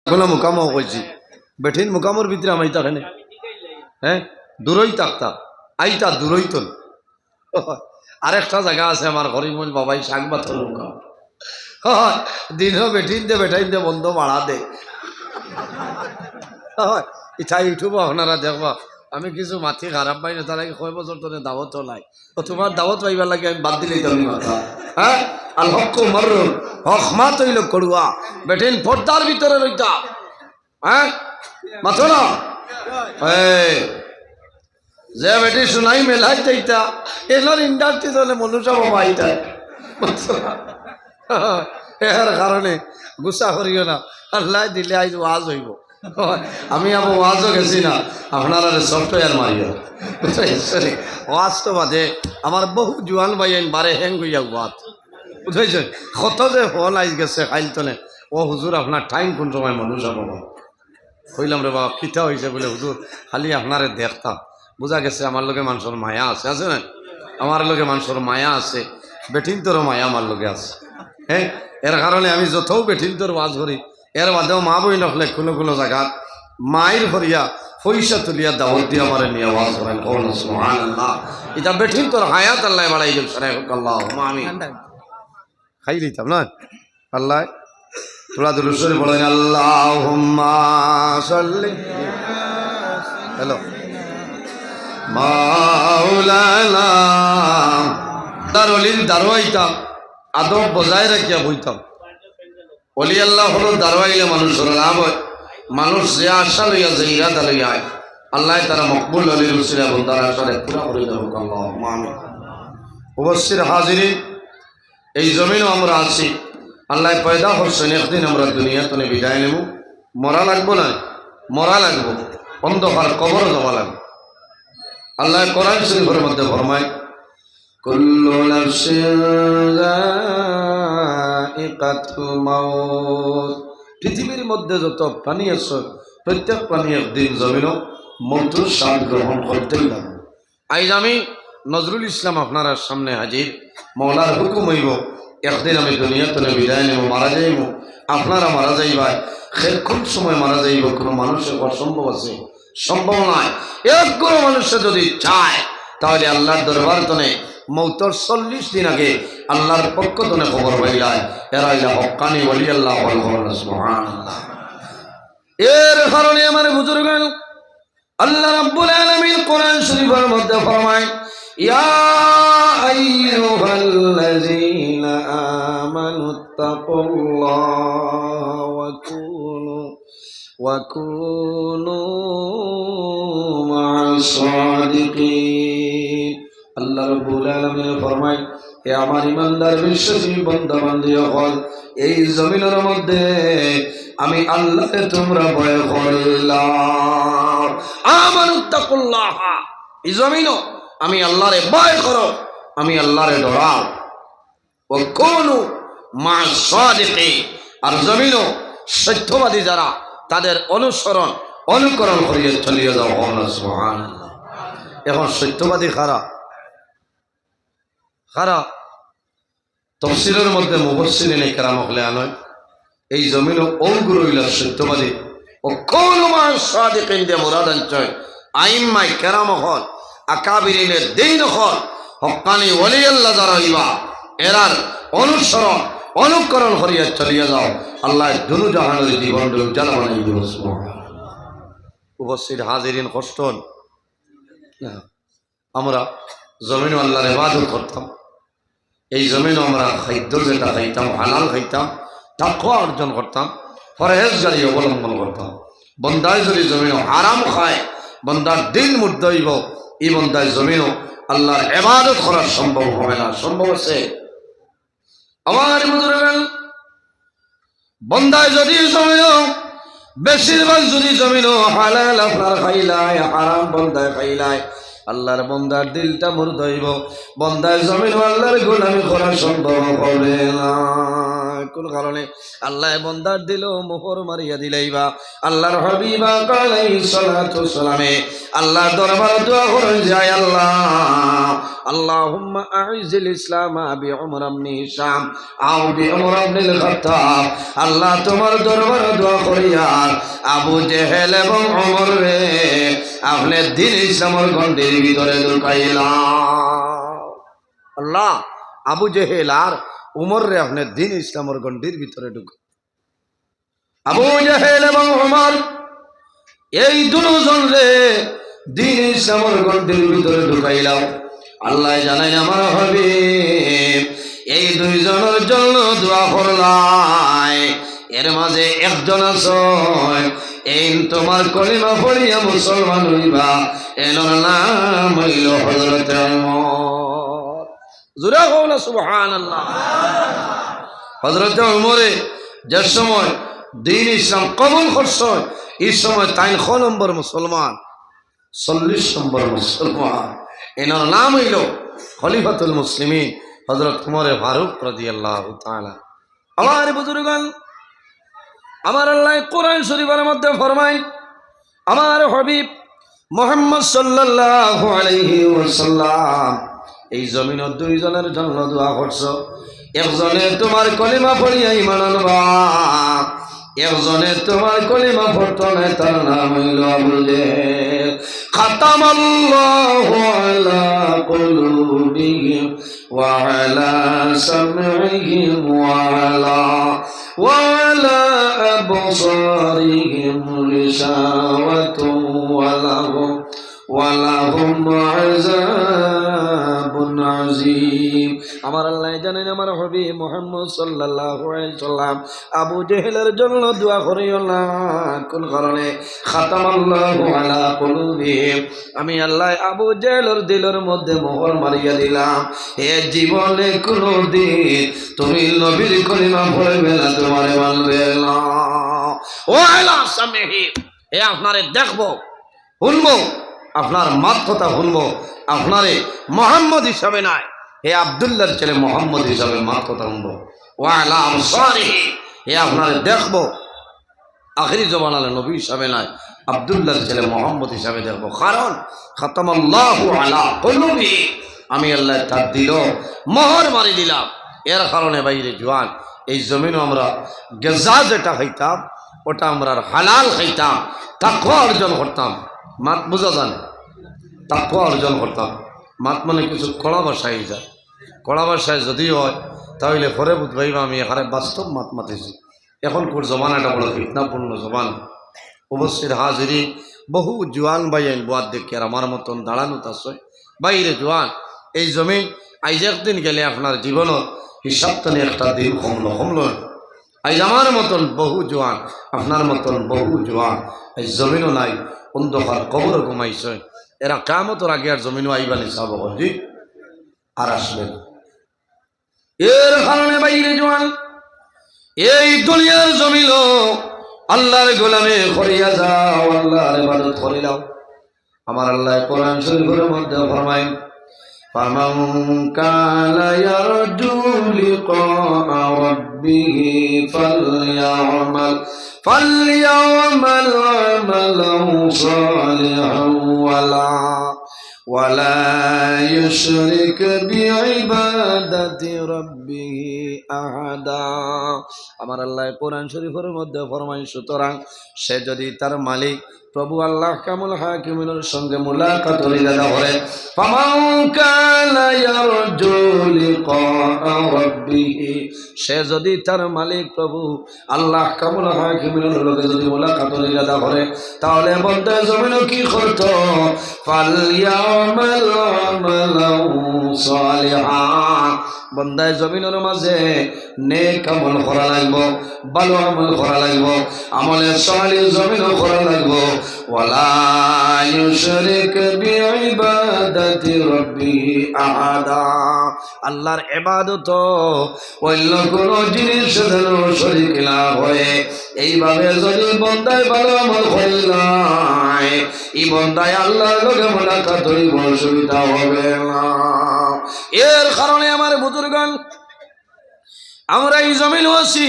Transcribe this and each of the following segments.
কোনো মুকামও কইছি বেঠিন মুকামর ভিতরে আমি তাখানে হ্যাঁ দূরই থাকতা আইতা দূরই তো আরেকটা জায়গা আছে আমার হরিমল বাবাই শাক বাথর মুকাম দিনও বেঠিন দে বেঠাইন দে বন্ধ মারা দে ইচ্ছা ইউটিউব আপনারা দেখবা আমি কিছু মাথি খারাপ পাই না তার আগে কয় বছর ধরে দাওয়াত নাই ও তোমার দাওয়াত পাইবার লাগে আমি বাদ দিলেই তুমি মাথা হ্যাঁ আর হক মর হক মা তৈল করুয়া বেঠিন পর্দার ভিতরে রইতা হ্যাঁ মাথো না যে বেটি শুনাই মেলাই চাইতা এলার ইন্ডাস্ট্রি তাহলে মনুষ্য বাবা আইতা এর কারণে গুসা করিও না আল্লাহ দিলে আইজ ওয়াজ হইব আমি আবার ওয়াজও গেছি না আপনারা সফটওয়্যার মারিও ওয়াজ তো বাদে আমার বহু জোয়ান ভাই বারে হ্যাং হইয়া ওয়াজ বুঝেছেন কত যে ফোন আইজ গেছে খাইল তলে ও হুজুর আপনার টাইম কোন সময় মনুষ্য বাবা কইলাম রে বাবা কিতা হয়েছে বলে হুজুর খালি আপনারে দেখতাম বোঝা গেছে আমার লোকে মানুষের মায়া আছে আছে না আমার লোকে মানুষের মায়া আছে বেঠিন তোর মায়া আমার লোকে আছে হ্যাঁ এর কারণে আমি যতও বেঠিন তোর ওয়াজ করি এর বাদেও মা বই নখলে কোনো কোনো জায়গার মায়ের ভরিয়া পয়সা তুলিয়া দাওয়াত দিয়ে আমার নিয়ে ওয়াজ করেন সুবহানাল্লাহ এটা বেঠিন তোর হায়াত আল্লাহ বাড়াই গেল সারাই হোক আল্লাহ আমি খাই দিতাম না আল্লাহ তোরা দুরুদ বলেন আল্লাহুম্মা সাল্লি হ্যালো মাওলানা তার অলির দারোয়াইতাম আদব বজায় রাখিয়া বইতাম অলি আল্লাহ হলো দারোয়াইলে মানুষের লাভ হয় মানুষ যে আশা লইয়া যে ইরাদা লইয়া হয় আল্লাহ তারা মকবুল অলির উসিলা বন্দার আশারে পুরা করে দেব আল্লাহুম্মা আমিন উপস্থিত হাজিরিন এই জমিনও আমরা আছি আল্লাহ পয়দা করছেন একদিন আমরা দুনিয়াতে বিদায় নেব মরা লাগবো না মরা লাগবো অন্ধকার কবর জমা লাগবে আল্লাহ কোরআন শরীফের মধ্যে ফরমায় কুল্লু নাফসিন যায়িকাতুল মাউত পৃথিবীর মধ্যে যত প্রাণী আছে প্রত্যেক প্রাণী একদিন জমিনও মৃত্যুর স্বাদ গ্রহণ করতেই লাগবে আজ আমি নজরুল ইসলাম আপনার সামনে হাজির মওলার হুকুম হইব একদিন আমি দুনিয়াতে বিদায় নেব মারা যাইব আপনারা মারা যাইবা কোন সময় মারা যাইব কোনো মানুষের অসম্ভব আছে সম্ভব নয় এক কোনো মানুষের যদি চায় তাহলে আল্লাহর দরবার তনে মৌতর 40 দিন আগে আল্লাহর পক্ষ তনে খবর পাইলায় এরা ইলা হক্কানি ওলি আল্লাহ সুবহানাল্লাহ এর কারণে আমার বুজুর্গ আল্লাহ রাব্বুল আলামিন কোরআন শরীফের মধ্যে ফরমায় ইয়া আইয়ুহাল্লাযীনা আমানুত্তাকুল্লাহ ওয়া কুনু মা'আস সাদিকিন আল্লাহ রাব্বুল আলামিন ফরমায় হে আমার ইমানদার বিশ্বাসী বান্দা বান্দী হল এই জমিনের মধ্যে আমি আল্লাহকে তোমরা ভয় করলাম আমানুত্তাকুল্লাহ এই জমিনও আমি আল্লাহরে ভয় করো আমি আল্লাহরে ডরাও ও কোনু মা'আস সাদিকিন আর জমিনও সত্যবাদী যারা তাদের অনুসরণ অনুকরণ করিয়ে চলিয়ে যাও সুবহানাল্লাহ এখন সত্যবাদী খারা খারা তফসিরের মধ্যে মুফাসসিরিন ইকরাম হলে আনয় এই জমিন অঙ্গুর হইল সত্যবাদী ও কোন মা'আস সাদিকিন দিয়ে মুরাদ আনছয় আইম্মায়ে কেরাম হল আকাবিরিনের দিন হল হক্কানি ওলি আল্লাহ যারা হইবা এরার অনুসরণ অনুকরণ করিয়া চলিয়ে যাও আল্লাহ দুনু জাহানের জীবন উজ্জ্বল বানাই দিব সুবহানাল্লাহ উপস্থিত হাজিরিন কষ্ট আমরা জমিন আল্লাহর ইবাদত করতাম এই জমিন আমরা খাদ্য যেটা খাইতাম হালাল খাইতাম তাকওয়া অর্জন করতাম পরহেজগারি অবলম্বন করতাম বন্দায় যদি জমিন হারাম খায় বন্দার দিল মুর্দ হইব এই বন্দায় জমিন আল্লাহর ইবাদত করা সম্ভব হবে না সম্ভব আছে আমার বুজুর্গান বন্দায় যদি জমিন বেশিরভাগ যদি জমিন হালাল আপনার খাইলায় হারাম বন্দায় খাইলায় আল্লাহর বন্দার দিলটা মুর্দ হইব, বন্দার জমিন আল্লাহর গোলামি করা সম্ভব হবে না। কোন কারণে আল্লাহ বন্দার দিল মোহর মারিয়া দিলাইবা। আল্লাহর হাবিব আলাইহিস সালাতু সালামে আল্লাহর দরবারে দোয়া করে যায়, আল্লাহ আল্লাহুম্মা আইজিল ইসলাম বিউমর ইবনে হিশাম আও বিউমর ইবনে খাত্তাব। আল্লাহ তোমার দরবারে দোয়া করিয়া আবু জেহেল এবং ওমর রে আপনি দিন ইসলামের গণ্ডির ভিতরে ঢুকাইলা। আল্লাহ আবু জেহেল আর উমর রে আপনি দিন ইসলামের গণ্ডির ভিতরে ঢুক। আবু জেহেল এবং উমর এই দুজন রে দিন ইসলামের গণ্ডির ভিতরে ঢুকাইলাম। আল্লাহ জানাই আমার হাবিব এই দুইজনের জন্য দোয়া করলাই, এর মাঝে একজন আছে এই তোমার কলিমা পড়িয়া মুসলমান হইবা, এর নাম হইল হযরত ওমর। জোরে কও না সুবহানাল্লাহ। হযরত ওমরে যে সময় দিন ইসলাম কবুল করছে, এই সময় তাই 9 নম্বর মুসলমান, 40 নম্বর মুসলমান। এনার নাম হইল খলিফাতুল মুসলিমিন হযরত ওমর ফারুক রাদিয়াল্লাহু তাআলা। আমার বুজুর্গগণ, আমার আল্লাহ কোরআন শরীফের মধ্যে ফরমায়, আমার হাবিব মুহাম্মদ সাল্লাল্লাহু আলাইহি ওয়াসাল্লাম এই জমিনের দুইজনের জন্য দোয়া করছো। একজনে তোমার কলিমা পড়িয়া ঈমান আনবা, একজনে তোমার কলিমা পড়তো না, তার নাম হইল আবু জেহেল। খাতামাল্লাহু আলা কুলুবিহিম ওয়া আলা সামঈহিম ওয়া আলা আবসারিহিম গিশাওয়াতুন ওয়া লাহুম আযাবুন আযীম। আমার আল্লাহ জানেন আমার হাবিব মুহাম্মদ সাল্লাল্লাহু আলাইহি সাল্লাম আবু জেহেলের জন্য দোয়া করিও না। কোন কারণে? খাতামাল্লাহু আলা কুলুবিহিম, আমি আল্লাহ আবু জেহেলের দিলের মধ্যে মোহর মারিয়া দিলাম। এ জীবনে কোনদিন তুমি নবীর কলিমা পড়বে না, তোমারে মানবে না। ও আলা সামিহি, এ আপনারে দেখবো, শুনবো, আপনার মাত্রতা শুনবো, আপনারে মোহাম্মদ হিসাবে নাই, হে আব্দুল্লাহর ছেলে মোহাম্মদ হিসাবে মাত্রতা শুনবো। ওয়ালা আবসারিহি, হে আপনারে দেখবো, আখিরি জমানার নবী হিসাবে নাই, আব্দুল্লাহর ছেলে মোহাম্মদ হিসাবে দেখবো। কারণ খাতামাল্লাহু আলা কুলুবিহি, আমি আল্লাহ তার দিল মোহর মারি দিলাম। এর কারণে বাইরে জোয়ান এই জমিনও আমরা গেজা যেটা খাইতাম ওটা আমরা হালাল খাইতাম, তাকওয়া অর্জন করতাম। মাত বোঝা জানে, তাকওয়া অর্জন করতাম। মাত মানে কিছু কড়া ভাষায় যায়, কড়া ভাষায় যদি হয় তাহলে পরে বুঝবাইবা আমি এখানে বাস্তব মাত মাতিছি। এখনকার জমানাটা বড় ফিতনাপূর্ণ জমানা। অবশ্যই হাজিরি বহু জোয়ান বাইন বাদ দেখি আর আমার মতন দাঁড়ানো তার বাইরে জোয়ান এই জমিন আইজ একদিন গেলে আপনার জীবনও হিসাবটা নিয়ে একটা দিন কমলো আইজ আমার মতন বহু জোয়ান, আপনার মতন বহু জোয়ান এই জমিনও নাই, অন্ধকার কবরও ঘুমাইছে। এরা কিয়ামতের আগে আর জমিনও আইবানি সাব জি আর আসবেন। এর কারণে বাইরে জোয়ান এই দুনিয়ার জমিল আল্লাহর গোলামে করিয়া যাও, আল্লাহর ইবাদত করিলাও। আমার আল্লাহ কোরআন শরীফের মধ্যে ফরমায়, ফামান কানা ইয়ারজু লিকা রাব্বিহি ফালইয়ামাল আমালান সালিহান ওয়ালা ইউশরিক বিইবাদাতি রাব্বিহি আহাদা। আমার আল্লাহ কোরআন শরীফের মধ্যে ফরমায়, সুতরাং সে যদি তার মালিক প্রভু আল্লাহ কামুল হাকিমের সঙ্গে মুলাকাত ইরাদা করে, ফামান কানা ইয়ারজু লিকা রাব্বিহি, সে যদি তার মালিক প্রভু আল্লাহ কামুল হাকিমের লগে যদি মুলাকাত ইরাদা করে, তাহলে বন্দে জমিনও কি করত? ফালইয়ামাল আমালান সালিহান, বন্দায় জমিনের মাঝে নেক আমল করা লাগবো, ভালো আমল করা লাগবো, আমলে সালিহ জমিনও করা লাগবো। ওয়ালা ইউশরিক বিইবাদাতি ইবাদাতি রাব্বি আহাদা। আল্লাহর ইবাদত অন্য কোন জিনিস যেন শরীক না হয়। এইভাবে যদি বন্দায় ভালো আমল করলাই, এই বন্দায় আল্লাহর লগে মুলাকাত হইব, অসুবিধা হবে না। এর কারণে আমার বুজুর্গণ, আমরা এই জমিন আছি,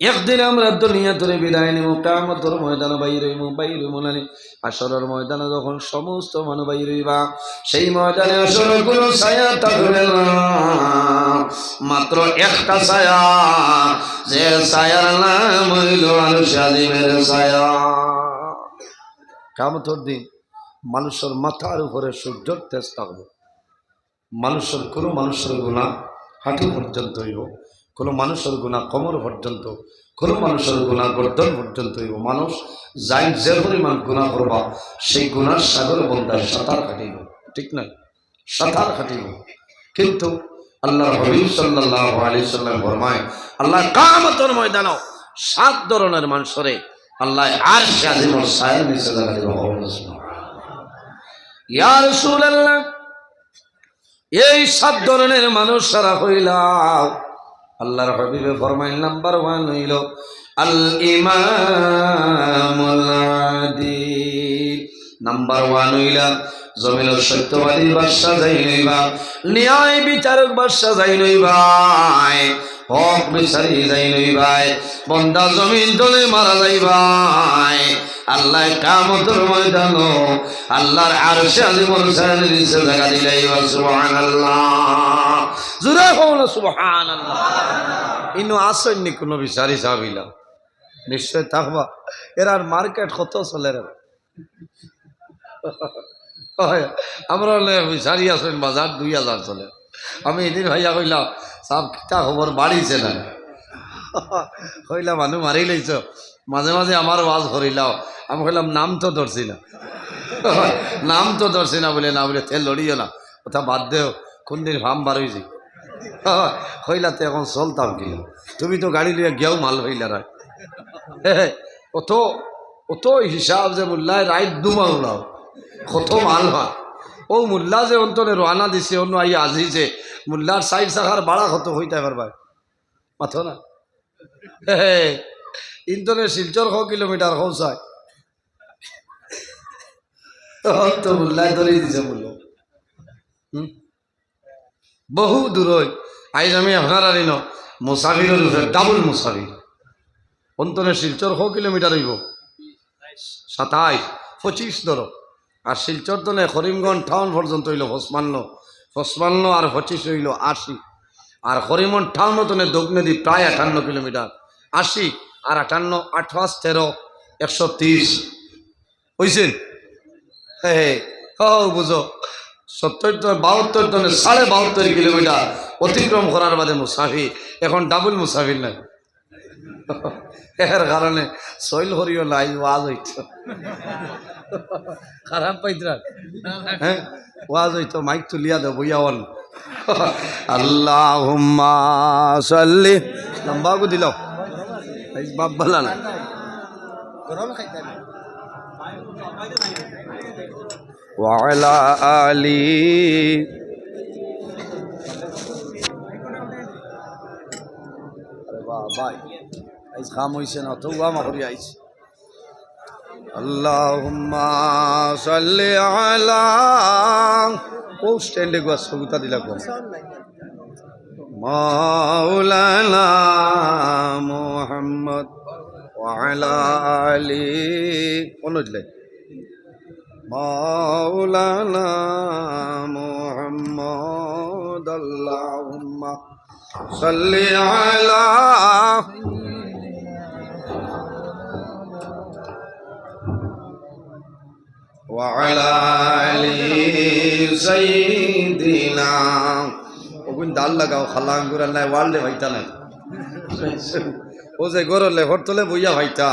একদিন আমরা দুনিয়া ধরে বিদায় নিব, কিয়ামতের ময়দানে বাইরে মোলানি আসরের ময়দানে যখন সমস্ত মানুষ বাইরে হইবা, সেই ময়দানে আসরের কোনো ছায়া থাকবে না, মাত্র একটা ছায়া, যে ছায়ার নাম হইল আরশে আজিমের ছায়া। কিয়ামতের দিন মানুষের মাথার উপরে সূর্যের তেজ থাকবে। মানুষের কোনো মানুষের গুনাহ হাঁটু পর্যন্ত হইব, কোনো মানুষের গুনাহ কোমর পর্যন্ত, কোনো মানুষের গুনাহ গর্দন পর্যন্ত হইব। মানুষ যাই যে পরিমাণ গুনাহ করবা, সেই গুনার সাগর বন্ধায় সাঁতার কাটিব, ঠিক নয়? সাঁতার কাটিব। কিন্তু আল্লাহর হাবিব সাল্লাল্লাহু আলাইহি সাল্লাম ফরমায়, আল্লাহ কিয়ামতের ময়দানে 7 ধরনের মানুষরে আল্লাহ আরশে আজিমের ছায়ার নিচে জায়গা দিব। ইয়া রাসূলুল্লাহ, এই 7 ধরনের মানুষ সারা হইলাম। আল্লাহর হাবিবে ফরমাইল, নাম্বার 1 হইল আল ইমামুল আদিল। নাম্বার 1 হইলা জমিনের সত্যবাদী বাদশা যাই নইবা, ন্যায় বিচারক বাদশা যাই নইবাই, হক বিচারি যাই নইবাই, বন্দা জমিন দলে মারা যাইবাই। আল্লাহ কিয়ামতের ময়দানে আল্লাহর আরশে আজিমের ছায়ার নিচে জায়গা দিলাই। সুবহানাল্লাহ, জোরে বলুন সুবহানাল্লাহ। ইনো আসেননি কোনো বিচারি সাহাবিলা? নিশ্চয় থাকবা। এরার মার্কেট কত চলে রে? আমরা বিচারি আসেন বাজার 2000 চলে। আমি এদিন ভাইয়া কইলাম, সব কিতা খবর বাড়িছে না? কইলা মানুষ মারি লইছ। মাঝে মাঝে আমার ওয়াজ করিলাও, আমি কইলাম নাম তো ধরছি না, নাম তো ধরছি না বলে, না বলে তেল লড়িও না, ওটা বাদ দেও, কোন দিন ফার্ম বার হয়েছি। হইলা তো এখন চলতাম কি, তুমি তো গাড়ি লিয়ে গিয়াও মাল হইলা রায়। অত অত হিসাব যে মোল্লায় রাইট দুমা উড়াও, কত মাল হয়। ও মোল্লা যে অন্তরে রোয়ানা দিছে, অন্য আই আজিছে, মোল্লার 4 চাকার ভাড়া কত হইতে পারবা মাথো না? ইন্তনে শিলচর 100 কিলোমিটার খৌসায় তো মোল্লায় ধরে দিছে বললো। বহু দূর আইজ আমি আপনার আনিন মুসাফিরের উপরে ডাবল মুসাফির। অন্তনে শিলচর 100 কিলোমিটার হইব, 27, 25 ধরো। আর শিলচর তো নেই, করিমগঞ্জ টাউন পর্যন্ত হইল 55 আর 25 হইল 80। আর করিমগঞ্জ টাউন তো নেই দগ্নেদি প্রায় 58 কিলোমিটার। 80 আর 58, 8, 13, 130 হয়েছেন। বুঝো 70, 72 টনে 72.5 কিলোমিটার অতিক্রম করার বাদে মুসাফির। এখন ডাবল মুসাফির নাই। এর কারণে শৈল হরিও লাই ওয়াজ হইত, খারাপ পাইতরা। হ্যাঁ, ওয়াজ হইতো, মাইক তুলিয়া দেব বইয়াওয়ান। আল্লাহুম্মা সাল্লি, লম্বাগু দিল বাপ বলা না। ওয়ালা আলি ভাই আইস খাম হইছে না তো আমা করি আইস। আল্লাহুম্মা সাল্লি আলা, ও স্ট্যান্ডে গো সগুতা দিলা কম, মাওলানা মুহাম্মদ ওয়া আলা আলি অনুজলে, মাওলানা মুহাম্মদ আল্লাহুম্মা সাল্লি আলা ওয়া আলা আলি সাইয়্যিদিনা। ওগুন ডাল লাগাও, খালা আঙ্গুর নাই ওয়ার্ল্ডে ভাইতা নাই। ও যে গরলে হরতলে বইয়া ভাইতা,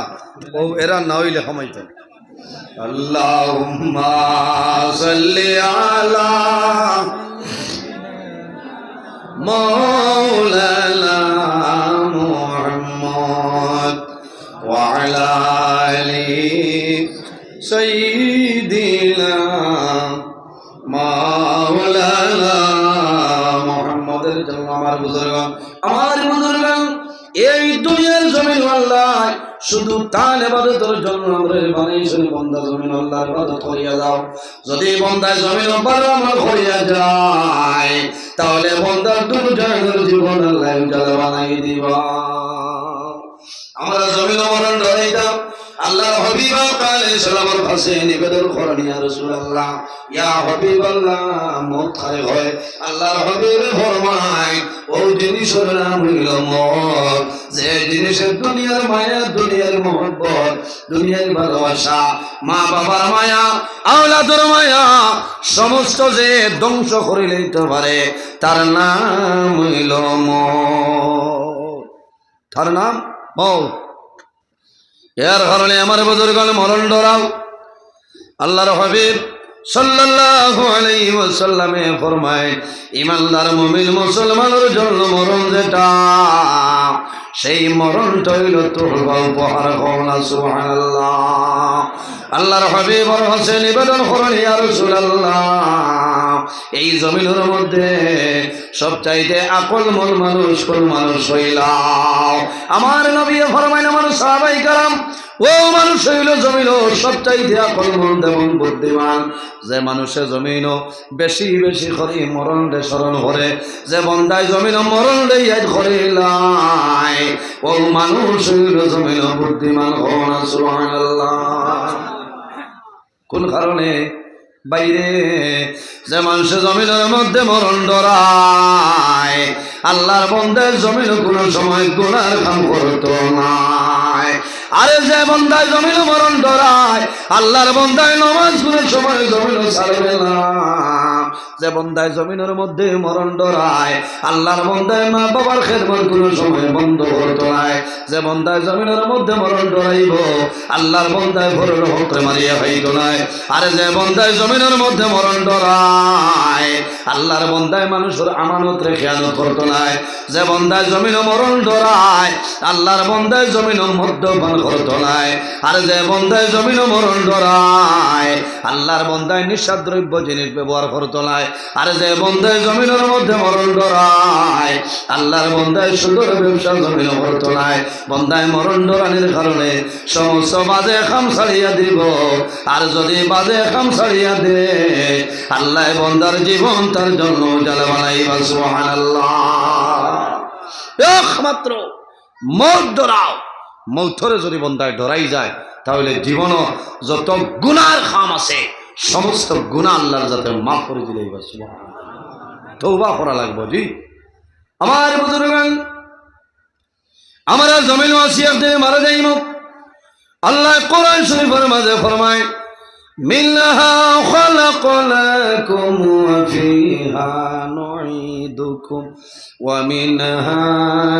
ও এরা না হইলে হমাইতা। আল্লাহুম্মা সাল্লি আলা মাওলানা মুহাম্মদ ওয়া আলা আলি সাইয়্যিদিনা তার ইবাদতের জন্য আমরা বানাইছেন বান্দা জমিন আল্লাহর ইবাদত করিয়া দাও যদি বান্দায় জমিন আল্লাহর আমল করিয়া যায় তাহলে বান্দার দুনিয়ার জীবন আল্লাহ উজালা বানাই দিবা আমরা জমিন মরণ ডরাইতাম আল্লাহর হাবিব আলাইহিস সালামের কাছে নিবেদন করেন ইয়া রাসূলুল্লাহ ইয়া হাবিবাল্লাহ মত খায় হয় আল্লাহর হাবিব ফরমায় ও জিনিসের নাম হইল মত যে জিনিসের দুনিয়ার মায়া দুনিয়ার মহব্বত দুনিয়ার ভালোবাসা মা বাবার মায়া আওলাদের মায়া সমস্ত যে ধ্বংস করে লইতে পারে তার নাম হইল মত তার নাম মত এর কারণে আমার বুজুর্গগণ মরণ ডরাও আল্লাহর হাবিব সাল্লাল্লাহু আলাইহি ওয়াসাল্লামে ফরমায় ঈমানদার মুমিন মুসলমানের জন্য মরণ যেটা সেই মরণটা হইল তোবা উপহার কওনা সুবহানাল্লাহ আল্লাহর হাবিব কাছে নিবেদন করেন ইয়া রাসূলুল্লাহ এই জমিনের মধ্যে সবচাইতে আকলমন মানুষ কোন মানুষ হইলাম আমার নবী ফরমায় আমার সাহাবায়ে কেরাম ও মানুষ হইল জমিন সবচাইতে আকলমন এবং বুদ্ধিমান যে মানুষে জমিন বেশি বেশি করে মরণ রে স্মরণ করে যে বন্দায় জমিন মরণ রে ইয়াদ করিলাই ও মানুষ হইল জমিন বুদ্ধিমান হওয়া সুবহানাল্লাহ কোন কারণে বাইরে যে মানুষের জমিনের মধ্যে মরণ ডরায় আল্লাহর বন্দায় জমিন কোন সময় গুনার কাম করতো না আরে যে বন্দায় জমিন মরণ ডরায় আল্লাহর বন্দায় নামাজ কোন সময় জমিন ছাড়বে না যে বন্দায় জমিনের মধ্যে মরণ ডরায় আল্লাহর বন্দায় মা বাবার খেদমত কোন সময় বন্ধ করতো না যে বন্দায় জমিনের মধ্যে মরণ ডরাইব আল্লাহর বন্দায় ভরের হকরে মারিয়া হইতো না আরে যে বন্দায় জমিনের মধ্যে মরণ ডরায় আল্লাহর বন্দায় মানুষের আমানত রে খেয়ানত করতো না যে বন্দায় জমিন মরণ ডরায় আল্লাহর বন্দায় জমিন মদ্যপান করতো না আর যে বন্দায় জমিন মরণ ডরায় আল্লাহর বন্দায় নিঃস্বাদ্রব্য জিনিস ব্যবহার করতো না আর যে বন্দায় জমিনের মধ্যে মরণ ডরায় আল্লাহর বন্দায় সুন্দর ব্যবসা জমিন করতো না বন্দায় মরণ ডরানির কারণে সমস্ত বাজে খাম ছাড়িয়া দিব আর যদি বাজে খাম ছাড়িয়া দে আল্লাহ বন্দার জীবন তার জন্য উজালা বানাইবা সুবহানাল্লাহ একমাত্র মৌত ডরাও মৌতরে যদি বন্দায় ডরাই যায় তাহলে জীবনও যত গুনার খাম আছে সমস্ত গুনাহ আল্লাহর যাতে মাফ করে দিলেই বাস সুবহানাল্লাহ তওবা করা লাগবে জি আমার বুজুর্গগণ আমরা জমিন ওয়াসিয়াত দিয়ে মারা যাইব আল্লাহ কোরআন শরীফের মাঝে ফরমায় মিনহা খালাকনাকুম ওয়া ফিহা নুঈদুকুম ওয়া মিনহা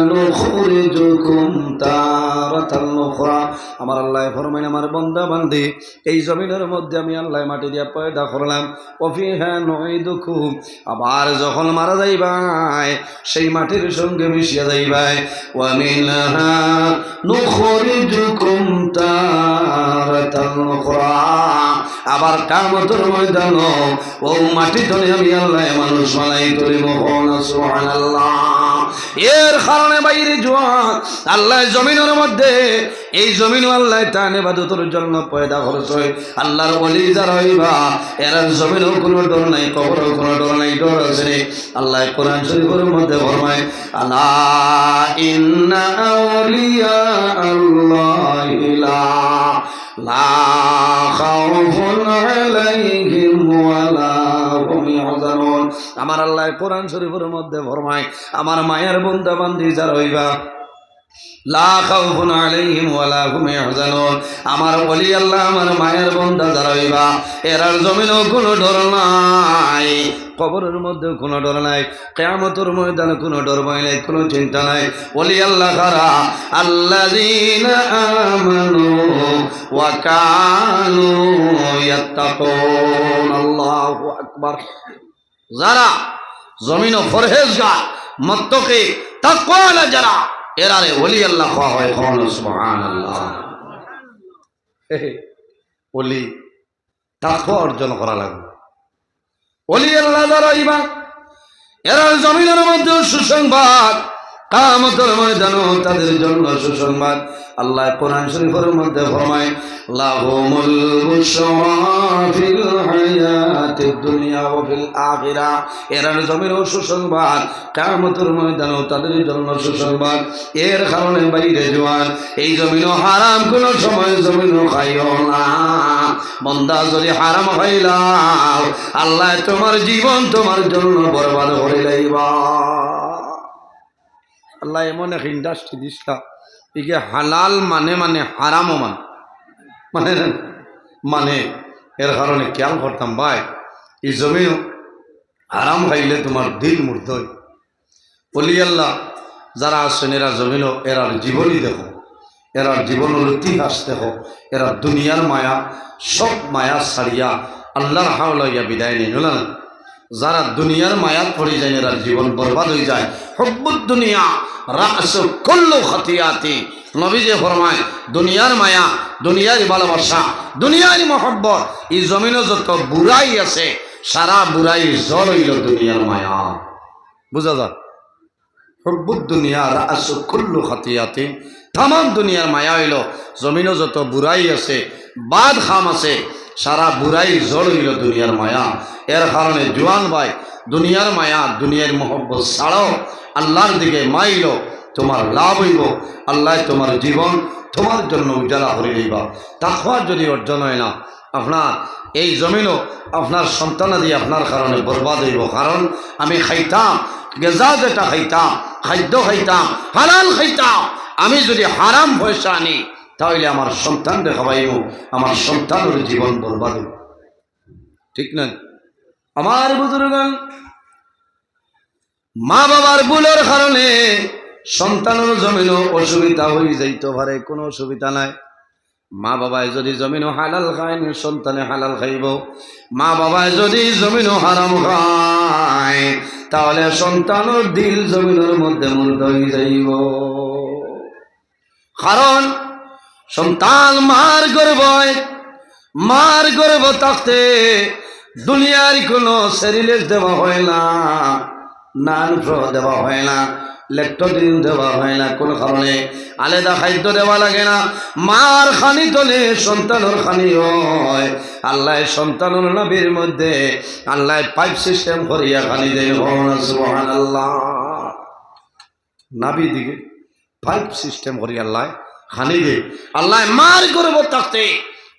নুখরিজুকুম তারাতান উখরা আমার আল্লাহ ফরমায় আমার বান্দা বান্দি এই জমিনের মধ্যে আমি আল্লাহ মাটি দিয়া পয়দা করলাম ওয়া ফিহা নুঈদুকুম আবার যখন মারা যাইবাই সেই মাটির সঙ্গে মিশিয়া যাইবাই ওয়া মিনহা নুখরিজুকুম তারাতান উখরা আবার কিয়ামতের ময়দান ও মাটি ধরে আমি আল্লাহ মানুষ বানাই করিব সুবহানাল্লাহ এর কারণে বাইরে জওয়ান আল্লাহ জমিনের মধ্যে এই জমিন আল্লাহ তার ইবাদতের জন্য পয়দা করছে আল্লাহর ওলি যারা হইবা এর জমিনও কোনো ডর নাই কবরও কোনো ডর নাই ডর আছে আল্লাহ কোরআন শরীফের মধ্যে ফরমায় আলা ইন্না আউলিয়া আল্লাহি লা খাউফুন আলাইহিম ওয়ালা হুম ইয়াহজানুন আমার আল্লাহ কোরআন শরীফের মধ্যে ফরমায় আমার মায়ের বান্দা বান্দি যারা হইবা লা খাউফুন আলাইহিম ওয়ালা হুম ইয়াহজানুন আমার ওলি আল্লাহ আমার মায়ের বান্দা যারা হইবা এরার জমিনও কোনো ডর নাই কবরের মধ্যে কোনো ডর নাই কিয়ামতের ময়দানে কোনো ডর ভয় নাই কোনো চিন্তা নাই ওলি আল্লাহ কারা আল্লাযীনা আমানু ওয়া কানু ইয়াত্তাকুন আল্লাহু আকবার যারা জমিন ও পরহেজগার মুত্তাকি তাকওয়ালা যারা এরারে ওলি আল্লাহ কোয়া হয় সুবহানাল্লাহ ওলি তাকওয়া অর্জন করা লাগবে ওলি আল্লাহ যারা ইমান এরা জমিনের মধ্যে সুসংবাদ কিয়ামতের ময়দানে তাদের জন্য সুসংবাদ আল্লাহ কোরআন শরীফের মধ্যে ফরমায় লাহুমুল বুশরা ফিল হায়াতিদ দুনিয়া ওয়া ফিল আখিরাহ, এর জমিন সুসংবাদ, কিয়ামতের ময়দানে তাদের জন্য সুসংবাদ। এর কারণে বাইরে জওয়ান এই জমিন হারাম কোন সময় জমিন খাইও না। বান্দা যদি হারাম খাইলাও আল্লাহ তোমার জীবন তোমার জন্য বরবাদ করে লইবা। আল্লাহ এমন এক ইন্ডাস্ট্রি দিসলা একে হালাল মানে হারামও মানে এর কারণে খেয়াল করতাম ভাই এই জমিন হারাম খাইলে তোমার দিল মূর্ত বলি আল্লাহ যারা আসছেন এরা জমিন এরার জীবনই দেখো, এরার জীবনের ইতিহাস দেখো, এরা দুনিয়ার মায়া সব মায়া ছাড়িয়া আল্লাহর হাওলাইয়া বিদায় নিল না। যারা দুনিয়ার মায়াত পড়ে যায় এরা জীবন বরবাদ হয়ে যায়। হুব্বুদ দুনিয়া রাসু কুল্লু খাতিয়াতি, নবীজি ফরমায় দুনিয়ার মায়া, দুনিয়ার ভালোবাসা, দুনিয়ার মহব্বত, এই জমিনে যত বুড়াই আছে সারা বুড়াই জল হইল দুনিয়ার মায়া। বুঝা যায়? হুব্বুদ দুনিয়া রাসু কুল্লু খাতিয়াতি, তাম দুনিয়ার মায়া হইল জমিনে যত বুড়াই আছে বাদ খাম আছে সারা বুড়াই জল হইল দুনিয়ার মায়া। এর কারণে জোয়ান ভাই দুনিয়ার মায়া দুনিয়ার মহব্বত ছাড়াও আল্লাহর দিকে মাইল, তোমার লাভ হইব। আল্লাহ তোমার জীবন তোমার জন্য উজালা করে লইবা। তাকওয়া যদি অর্জন হয় না আপনার এই জমিনও আপনার সন্তানাদি আপনার কারণে বরবাদ হইব। কারণ আমি খাইতাম গেজা যেটা খাইতাম, খাদ্য খাইতাম, হালাল খাইতাম, আমি যদি হারাম পয়সা আনি তাহলে আমার সন্তান দেখাবাইব, আমার সন্তানের জীবন বরবাদ হইব। ঠিক না? আমার বুজুর্গগণ, মা বাবার ভুলের কারণে সন্তানের জমিনও অসুবিধা হয়ে যাইতে পারে, কোনো অসুবিধা নাই। মা বাবায় যদি জমিনও হালাল খায় সন্তানে হালাল খাইব, মা বাবায় যদি জমিনও হারাম খায় তাহলে সন্তানের দিল জমিনের মধ্যে মুর্দ হয়ে যাইব। কারণ সন্তান মার গর্ভ থাকতে দুনিয়ার কোনো সেরিলেস দেওয়া হয় না, নান দেওয়া হয় না, লেকটোডিন দেওয়া হয় না, কোনো কারণে আলাদা খাদ্য দেওয়া লাগে না। মার খানি তোলে সন্তানের খানি হয়। আল্লাহ সন্তানের নাভির মধ্যে আল্লাহ পাইপ সিস্টেম করিয়া খানি দেয়। সুবহানাল্লাহ, নাভি দিকে পাইপ সিস্টেম করিয়া আল্লাহ খানি দে। আল্লাহ মার গর্ভ থাকতে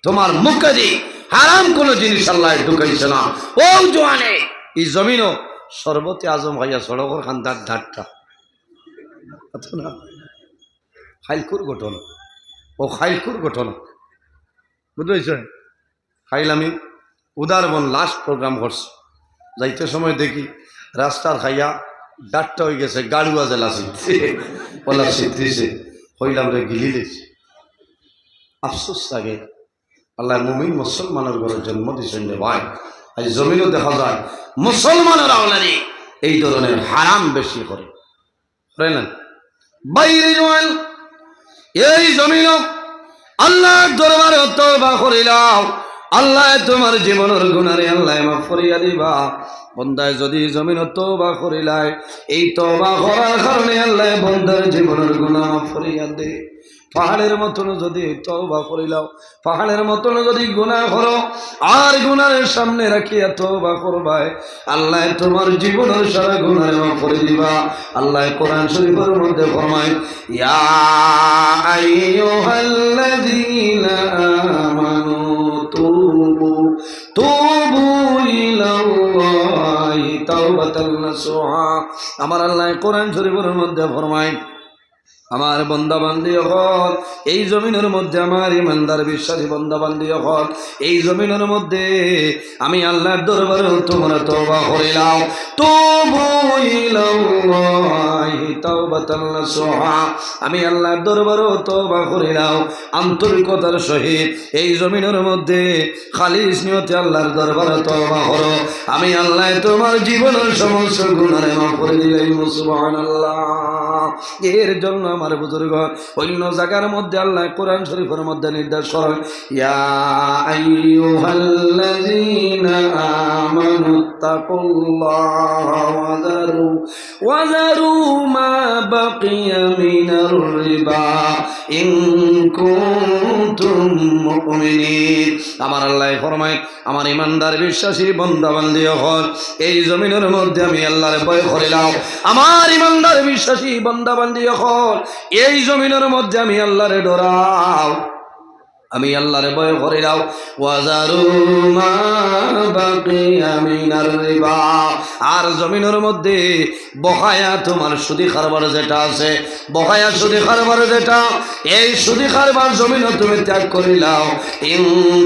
তোমার মুখে দি হারাম কোন জিনিস আল্লাহ ঢুকাইছে না। ও জোয়ানে এই জমিনও সর্বতে আজম ভাইয়া সড়কর খান্দার ধারটা না খাইলকুর ঘটনা, ও খাইলকুর ঘটনা বুঝতে খাইল আমি উদারবন লাস্ট প্রোগ্রাম করছি, যাইতে সময় দেখি রাস্তার খাইয়া ডাটটা হয়ে গেছে গাড়ুয়া জেলা ওলা সিদ্ধিছে হইলাম রে গিলি দিয়েছি। আফসোস লাগে আল্লাহ মুমিন মুসলমানের ঘরে জন্ম দিয়েছেন রে ভাই। আজ জমিনও দেখা যায় মুসলমানেরা ওনারে এই ধরনের হারাম বেশি করে না বাইরে জোয়ান। এই জমিনও আল্লাহর দরবারে তওবা করিলাও, আল্লাহ তোমার জীবনের গুনারে আল্লাহ মাফ করিয়া দিবা। বন্দায় যদি জমিন তওবা করিলাই এই তওবা করার কারণে আল্লাহ বন্দার জীবনের গুনাহ মাফ করিয়া দে। পাহাড়ের মতন যদি তওবা করিলাও, পাহাড়ের মতন যদি গুনাহ করো আর গুনাহের সামনে রাখিয়া তওবা করবাই আল্লাহ তোমার জীবনের সারা গুনাহ মাফ করে দিবা। আল্লাহ কোরআন শরীফের মধ্যে ফরমায় ইয়া আইয়ুহাল্লাযীনা আমানু তুবু ইলাল্লাহি তাওবাতান নাসুহা। আমার আল্লাহ কোরআন শরীফের মধ্যে ফরমায় আমার বন্দা বান্দি হল এই জমিনের মধ্যে, আমার ইমানদার বিশ্বাসী বন্দা বান্দি হল এই জমিনের মধ্যে আমি আল্লাহর দরবারে তোমরা তওবা করিলাম। তুবু ইলাল্লাহি তাওবাতান নাসুহা, আমি আল্লাহর দরবারে তওবা করিলাম আন্তরিকতার সহিত। এই জমিনের মধ্যে খালিস নিয়তে আল্লাহর দরবারে তওবা করো, আমি আল্লাহ তোমার জীবনের সমস্ত গুনাহ মাফ করে দিলাম। সুবহানাল্লাহ। এর জন্য আমার বুজুর্গ অন্য জায়গার মধ্যে আল্লাহ কোরআন শরীফের মধ্যে নির্দেশ করেন, ইয়া আইয়ুহাল্লাযীনা আমানুত্তাকুল্লাহা ওয়াযারু মা বাকিয়া মিনার রিবা ইন কুনতুম মুমিনিন। আমার আল্লাহ ফরমায়, আমার ইমানদার বিশ্বাসী বান্দা বান্দি হল, এই জমিনের মধ্যে আমি আল্লাহর ভয় করিলাম। আমার ইমানদার বিশ্বাসী বান্দা বান্দি হল, এই জমিনের মধ্যে আমি আল্লাহরে ডরাও, আমি আল্লাহরে ভয় করিলাম। ওয়াজারু মা বাকিয়া মিনার রিবা, আর জমিনের মধ্যে বকায়া তোমার সুদি কারবার যেটা আছে, বকায়া সুদি কারবার যেটা, এই সুদি কারবার জমিনও তুমি ত্যাগ করিলাও। ইন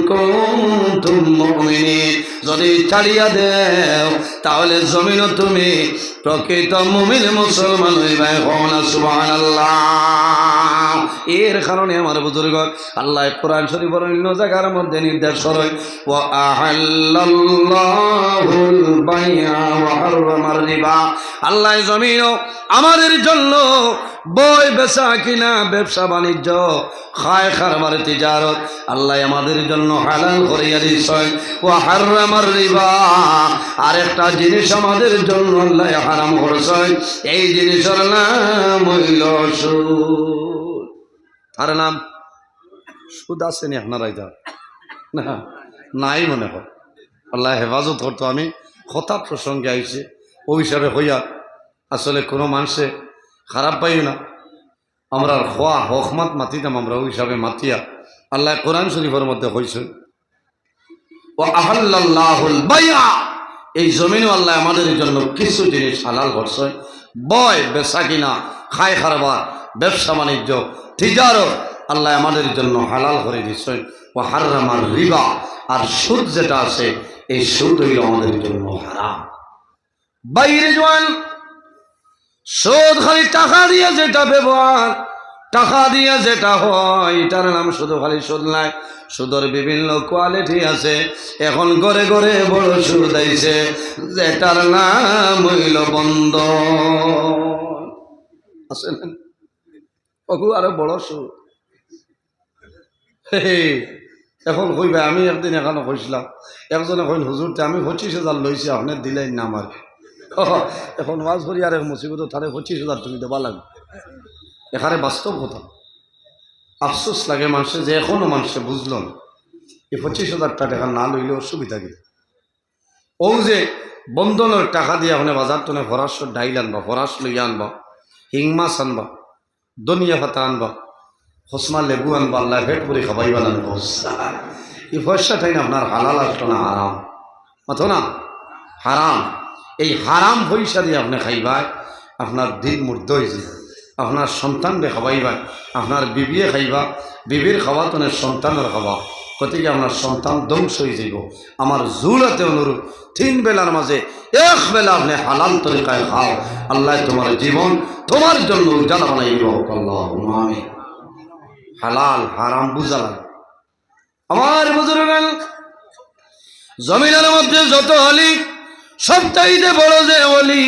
কুনতুম মুমিনিন, যদি ছাড়িয়া দেও তাহলে জমিনও তুমি প্রকৃত মুমিন মুসলমান হইবে। সুবহানাল্লাহ। এর কারণে আমার বুজুর্গ আল্লাহ কোরআন শরীফের অন্য জায়গার মধ্যে নির্দেশ করেন, ওয়া আহাল্লাল্লাহুল বাইআ ওয়া হারামার রিবা, আল্লাহ জমিনও আমাদের জন্য বই বেচা কিনা, ব্যবসা বাণিজ্য, খায় খারবার তিজারত আল্লাহ আমাদের জন্য হালাল করিয়া দিয়েছেন। ওয়া হারামার রিবা, আর একটা জিনিস আমাদের জন্য আল্লাহ হারাম করেছেন, এই জিনিসের নাম হইল সুদ। আর নাম সুদ আসেনি আপনারা এটা না, নাই মনে হয়। আল্লাহ হেফাজত করতো। আমি কথা প্রসঙ্গে আইছে ও হিসাবে হইয়া আসলে কোনো মানুষে খারাপ পাইও না, আমরা খোয়া হকমাত মাতিতাম, আমরা ওই হিসাবে মাতিয়া আল্লাহ কোরআন শরীফের মধ্যে হয়েছে, ও আহাল্লাল্লাহুল বাইআ, এই জমিনও আল্লাহ আমাদের জন্য কিছু জিনিস হালাল করছে, বয় বেচা কিনা, খায় খারবার, ব্যবসা বাণিজ্য, তিজারত আল্লাহ আমাদের জন্য হালাল করে দিচ্ছেন। ও হারামার রিবা, আর সুদ যেটা আছে এই সুদ হইল আমাদের জন্য হারাম। বাইরে জোয়ান সুদ খালি টাকা দিয়ে যেটা ব্যবহার, টাকা দিয়ে যেটা হয় এটার নাম শুধু খালি সুদ নাই, সুদের বিভিন্ন কোয়ালিটি আছে। এখন ঘরে ঘরে বড় সুদ আইছে, যেটার নাম হইল বন্ধন। আছে না আরো বড় সুদ। এখন কইবা, আমি একদিন এখানে কইছিলাম, একজনে কইন হুজুরতে আমি 25,000 লইছি, আপনার দিলেন না আমার। এখন ওয়াজ করি আর মুসিবত তারে 25,000 তুমি দেবা লাগবে। এখানে বাস্তব কথা, আফসোস লাগে মানুষের যে এখনো মানুষে বুঝল না এই 25,000 টাকা না লইলে অসুবিধা কি। ও যে বন্ধনের টাকা দিয়ে আপনি বাজার টনে ফরাস ডাইল আনবা, ফরাস লইয়া আনবা, হিং মাছ আনবা, ধনিয়া পাতা আনবা, হসমা লেবু আনবা, আল্লাহ ভেট করে খাবাইবা না। এই পয়সা ঠাই না আপনার হালাল আসতো না হারাম, মাথো না হারাম। এই হারাম পয়সা দিয়ে আপনি খাইবাই, আপনার দিন মূর্ধ হয়েছে, আপনার সন্তানকে খাওয়াইবা, আপনার বিবিয়ে খাইবা, বিবির খাওয়া তোনের সন্তানের খাওয়া, গতিকে আপনার সন্তান ধ্বংস হয়ে যাইব। আমার জুলাতে অনুরোধ, 3 বেলার মাঝে 1 বেলা আপনি হালাল তরিকায় খাও, আল্লাহ তোমার জীবন তোমার জন্য উজালা বানাইব। আল্লাহুম্মা আমিন। হালাল হারাম বুঝা লাগে। আমার বুজুর্গ জমিনের মধ্যে যত অলি, সবচাইতে বড় যে অলি,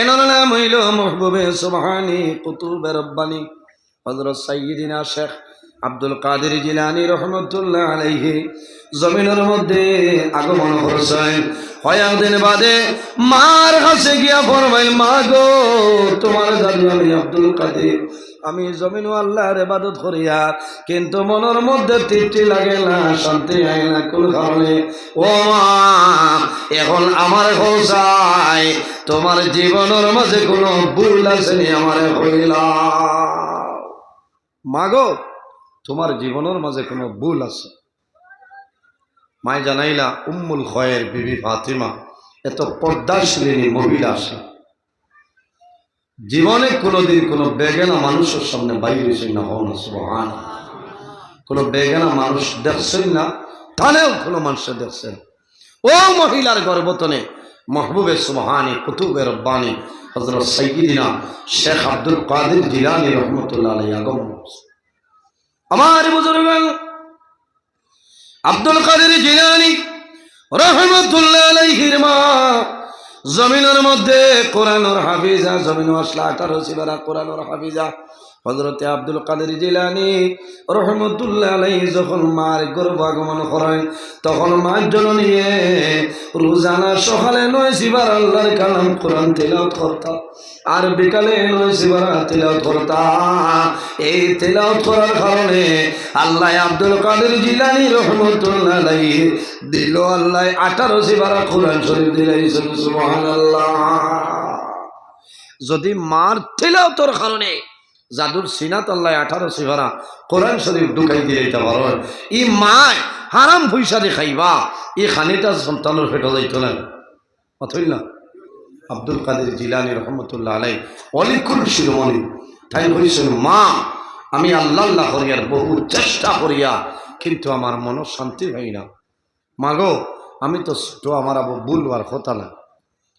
এনার নাম হইল মাহবুবে সুবহানী কুতুবে রব্বানী হযরত সাইয়্যিদিনা শেখ আব্দুল কাদের জিলানী রহমাতুল্লাহ আলাইহি জমিনের মধ্যে আগমন করেছেন। কয়েকদিন বাদে মার কাছে গিয়া ফরমাইল, মা গো, তোমার দাদু আমি আব্দুল কাদের, আমি জমিন আল্লাহর ইবাদত করিয়া কিন্তু মনের মধ্যে তৃপ্তি লাগে না, শান্তি হয় না, কোন কারণে? ও মা, এখন আমার খোঁজাই তোমার জীবনের মাঝে কোনো ভুল আছে নি? আমার কইলা, মাগো তোমার জীবনের মাঝে কোনো ভুল আছে? মায় জানাইলা উম্মুল খয়ের বিবি ফাতিমা এত পর্দাশীলিনী মহিলা আছে, জীবনে কোনোদিন কোনো বেগানা মানুষের সামনে বাইরে হয়েছে না। হন সুবহান। কোনো বেগানা মানুষ দেখছেন না, তাহলেও কোনো মানুষের দেখছেন। ও মহিলার গর্ভতনে মাহবুবে সুবহানী কুতুবে রব্বানী হযরত সাইয়্যিদিনা শেখ আব্দুল কাদের জিলানী রহমাতুল্লাহ আলাইহি আগমন। আমার বুজুর্গ আব্দুল কাদের জিলানী রহমাতুল্লাহ আলাইহির মা জমিনের মধ্যে কোরআনুর হাফিজা, জমিন আসলা 18 সিবারা কোরআনুর হাফিজা হযরতে আব্দুল কাদের জিলানী রহমতুল্লাহ আলাইহি যখন মার গর্ভ আগমন করেন, তখন মার জন্য নিয়ে রোজানা সকালে 9 সিবার আল্লাহর কালাম কোরআন তেলাওয়াত করতা, আর বিকালে 9 সিবারা তেলাওয়াত করতা। এই তেলাওয়াত করার কারণে আল্লাহ আব্দুল কাদের জিলানী রহমতুল্লাহ আলাইহি দিল আল্লাহ 18 সিবারা কোরআন শরীফ দিলেন। সুবহানাল্লাহ। যদি মার তেলাওয়াতের কারণে জাদুর সিনাত আল্লাহ 18 সিবারা কোরআন শরীফ ঢুকাই দিয়ে দিতে পারেন, ই মায় হারাম পয়সা দিয়ে খাইবা, ই খানিটা সন্তানের ফেটো যাইত না, অথই না। আব্দুল কাদের জিলানী রহমতুল্লাহ আলাই অলিকুল শিরোমণি তাই বলছেন, মা আমি আল্লাহ আল্লাহ করিয়ার বহু চেষ্টা করিয়া কিন্তু আমার মন শান্তি হয় না। মা গো আমি তো ছোট, আমার আবু ভুল আর কথা না।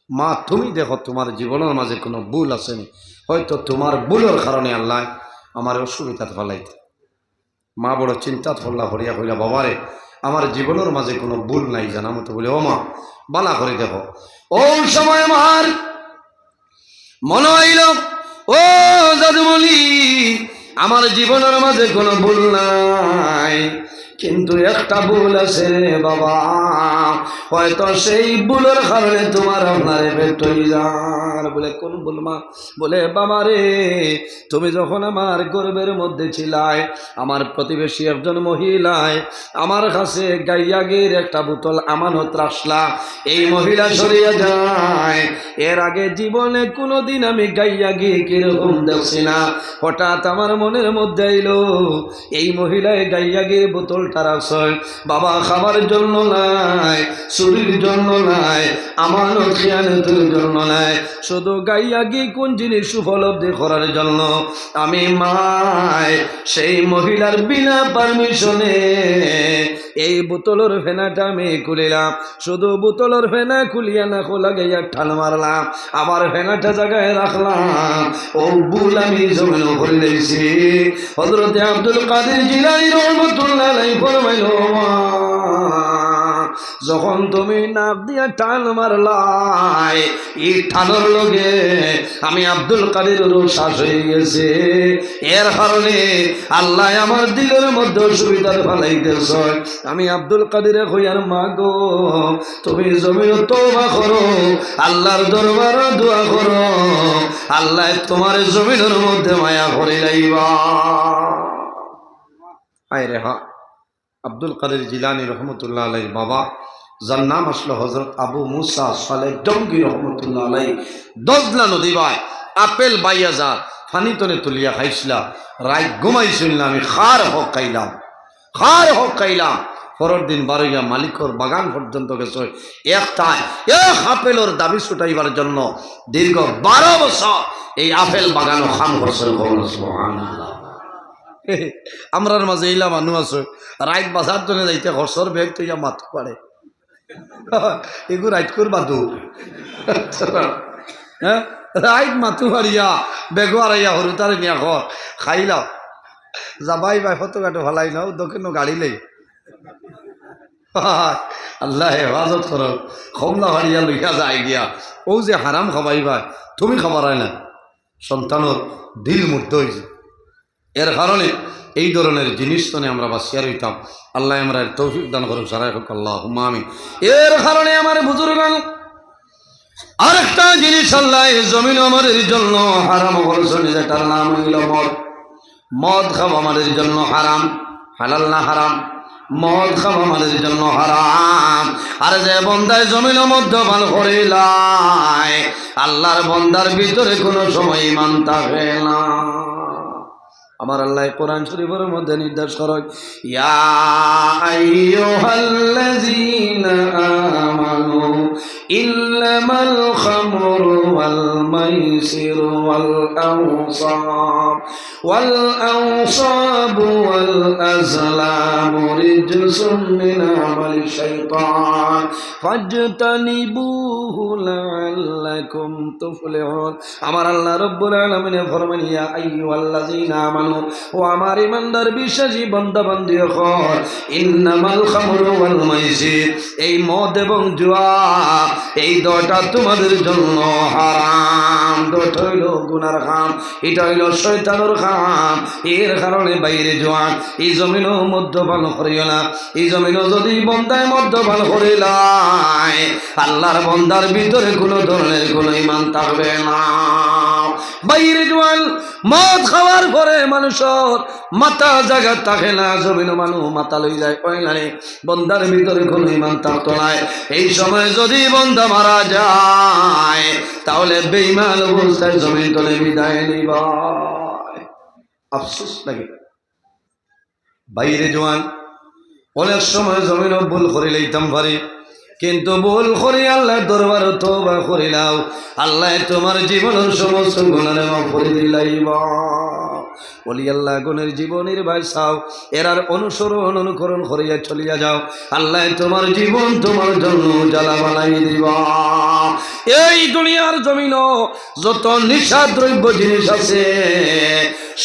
মা তুমি দেখো তোমার জীবনের মাঝে কোনো ভুল আসেনি, হয়তো তোমার ভুলের কারণে আল্লাহ আমার অসুবিধা ফেলাইতে। মা বড় চিন্তা ফল্লা করিয়া কইলা, বাবারে আমার জীবনের মাঝে কোনো ভুল নাই জানা মতো। বলে, ও মা বালা করে দেখো। ওই সময় আমার মনে হইল, ও দাদুমণি আমার জীবনের মাঝে কোনো ভুল নাই, কিন্তু একটা ভুল আছে রে বাবা, হয়তো সেই ভুলের কারণে তোমার আপনারে পেট হয়ে যান। বলে, কোন ভুল মা? বলে, বাবা রে তুমি যখন আমার গর্ভের মধ্যে ছিলাই, আমার প্রতিবেশী একজন মহিলায় আমার কাছে গাইয়াগির একটা বোতল আমানত রাখলা, এই মহিলা সরিয়ে যায়। এর আগে জীবনে কোনোদিন আমি গাইয়াগি কিরকম দেখছি না। হঠাৎ আমার মনের মধ্যে এলো এই মহিলায় গাইয়াগির বোতলটা রাখছে বাবা খাবার জন্য নাই, চুরির জন্য নাই, আমানত খিয়ানতের জন্য নাই, শুধু গাইয়াগি কোন জিনিস উপলব্ধি করার জন্য। আমি মায় সেই মহিলার বিনা পারমিশনে এই বোতলের ফেনাটা আমি খুলিলাম। শুধু বোতলের ফেনা খুলিয়া না খোলা গাইয়া ঠাল মারলাম, আবার ফেনাটা জায়গায় রাখলাম। ও ভুল আমি জমিন করে দিয়েছি। হযরতে আব্দুল কাদের জিলানী রহমতুল্লাহ আলাইহি ফরমাইল, যখন তুমি নাক দিয়া টান মারলাই, এই টানোর লগে আমি আব্দুল কাদের শ্বাস হয়ে গেছে। এর কারণে আল্লাহ আমার দিলের মধ্যে অসুবিধার ফেলাইতেছ। আমি আব্দুল কাদের কইয়ার, মা গো তুমি জমিন তওবা করো, আল্লাহর দরবারে দোয়া করো, আল্লাহ তোমার জমিনের মধ্যে মায়া করে লাইবা। আয় রে হা আব্দুল কাদের জিলানী রহমতুল্লাহ আলাইহির বাবা, যার নাম আসলো হযরত আবু মুসা সালেহ জঙ্গি রহমতুল্লাহ আলাইহি, দজলা নদী বাই আপেল বাইয়া যা ফানি তনে তুলিয়া খাইছিলা, রাত ঘুমাইছিল না, আমি খার হক খাইলাম। পরের দিন বারইয়া মালিকর বাগান পর্যন্ত গেছে, একটাই এক আপেলের দাবি ছুটাইবার জন্য দীর্ঘ 12 বছর এই আপেল বাগানও খাম করছে। সুবহানাল্লাহ। আমরার মাঝে এইলা মানুষ আছে রাইত বাজার জন্য যাইতে হর্ষর বেগ তো মাত পারে, এগুলো রাইত কর বাদু, হ্যাঁ রাইত মাতু হারিয়া বেগ হারাইয়া হরু তারে নিয়া ঘর খাইলাম যাবাই ভাই ফটো কাটো ভালাই নাও দক্ষিণ গাড়ি লেই। আল্লাহ হেফাজত করো, কমলা হারিয়া লইয়া যায় গিয়া। ও যে হারাম খাবাই ভাই তুমি খাবার না, সন্তানের দিল মুগ্ধ হয়েছে। এর কারণে এই ধরনের জিনিস তো আমরা বাঁচিয়া রইতাম। আল্লাহ আমরা তৌফিক দান করুক, সারাই হোক আল্লাহুম্মা আমিন। এর কারণে আমার বুজুর্গান আরেকটা জিনিস আল্লাহ জমিন আমাদের জন্য হারাম করেছেন, যেটার নাম হইল মদ। মদ খাওয়া আমাদের জন্য হারাম, হালাল না হারাম? মদ খাওয়া আমাদের জন্য হারাম। আর যে বন্দায় জমিনের মধ্যে ভালো করিলাই, আল্লাহর বন্দার ভিতরে কোনো সময় ইমান থাকে না। আমার আল্লাহ কোরআন শরীফের মধ্যে নির্দেশ করেন, ইয়া আইয়ুহাল্লাযীনা আমানু ইন্নামাল খামরু ওয়াল মাইসিরু ওয়াল আনসাব ওয়াল আনসাবু ওয়াল আজলামু রিজসুম মিন আমালি শাইতান ফাজতানিবুহু লাআল্লাকুম তুফলিহুন। আমার আল্লাহ রাব্বুল আলামিন ফরমান, ইয়া আইয়ুহাল্লাযীনা আমানু, ও আমার ঈমানদার বিশ্বাসী বান্দা বান্দীগণ, ইন্নামাল খামরু ওয়াল মাইসির, এই মদ এবং জুয়া এই দুটো তোমাদের জন্য হারাম। দুটো হইল গুনার কাম, এটা হইল শয়তানের কাম। এর কারণে বাইরে জোয়ান এই জমিনও মদ্যপান করিও না। এই জমিনও যদি বন্দায় মদ্যপান করিলাই, আল্লাহর বন্দার ভিতরে কোনো ধরনের কোনো ঈমান থাকবে না। বাইরে জোয়ান মদ খাওয়ার পরে মানুষের মাথা জায়গা থাকে না, জমিনও মানুষ মাথা লই যায় কইলারে বন্দার ভিতরে কোনো ঈমান থাকতো না। এই সময় যদি বন্দা মারা যায় তাহলে বেঈমান অবস্থায় জমিন তলে বিদায় নিবা। আফসোস লাগে বাইরে জোয়ান অনেক সময় জমিন ভুল করে লইতাম পারি, কিন্তু ভুল করি আল্লাহ দরবার তওবা করিলাও, আল্লাহ তোমার জীবনের সমস্ত গুনাহ মাফ করে দিলাইবা। বলি আল্লাহ গুণের জীবনের ভাই চাও, এরার অনুসরণ অনুকরণ করিয়া চলিয়া যাও, আল্লাহ তোমার জীবন তোমার জন্য জ্বালা বানাই দিবা। এই দুনিয়ার জমিন যত নিঃস্বাদ্রব্য জিনিস আছে,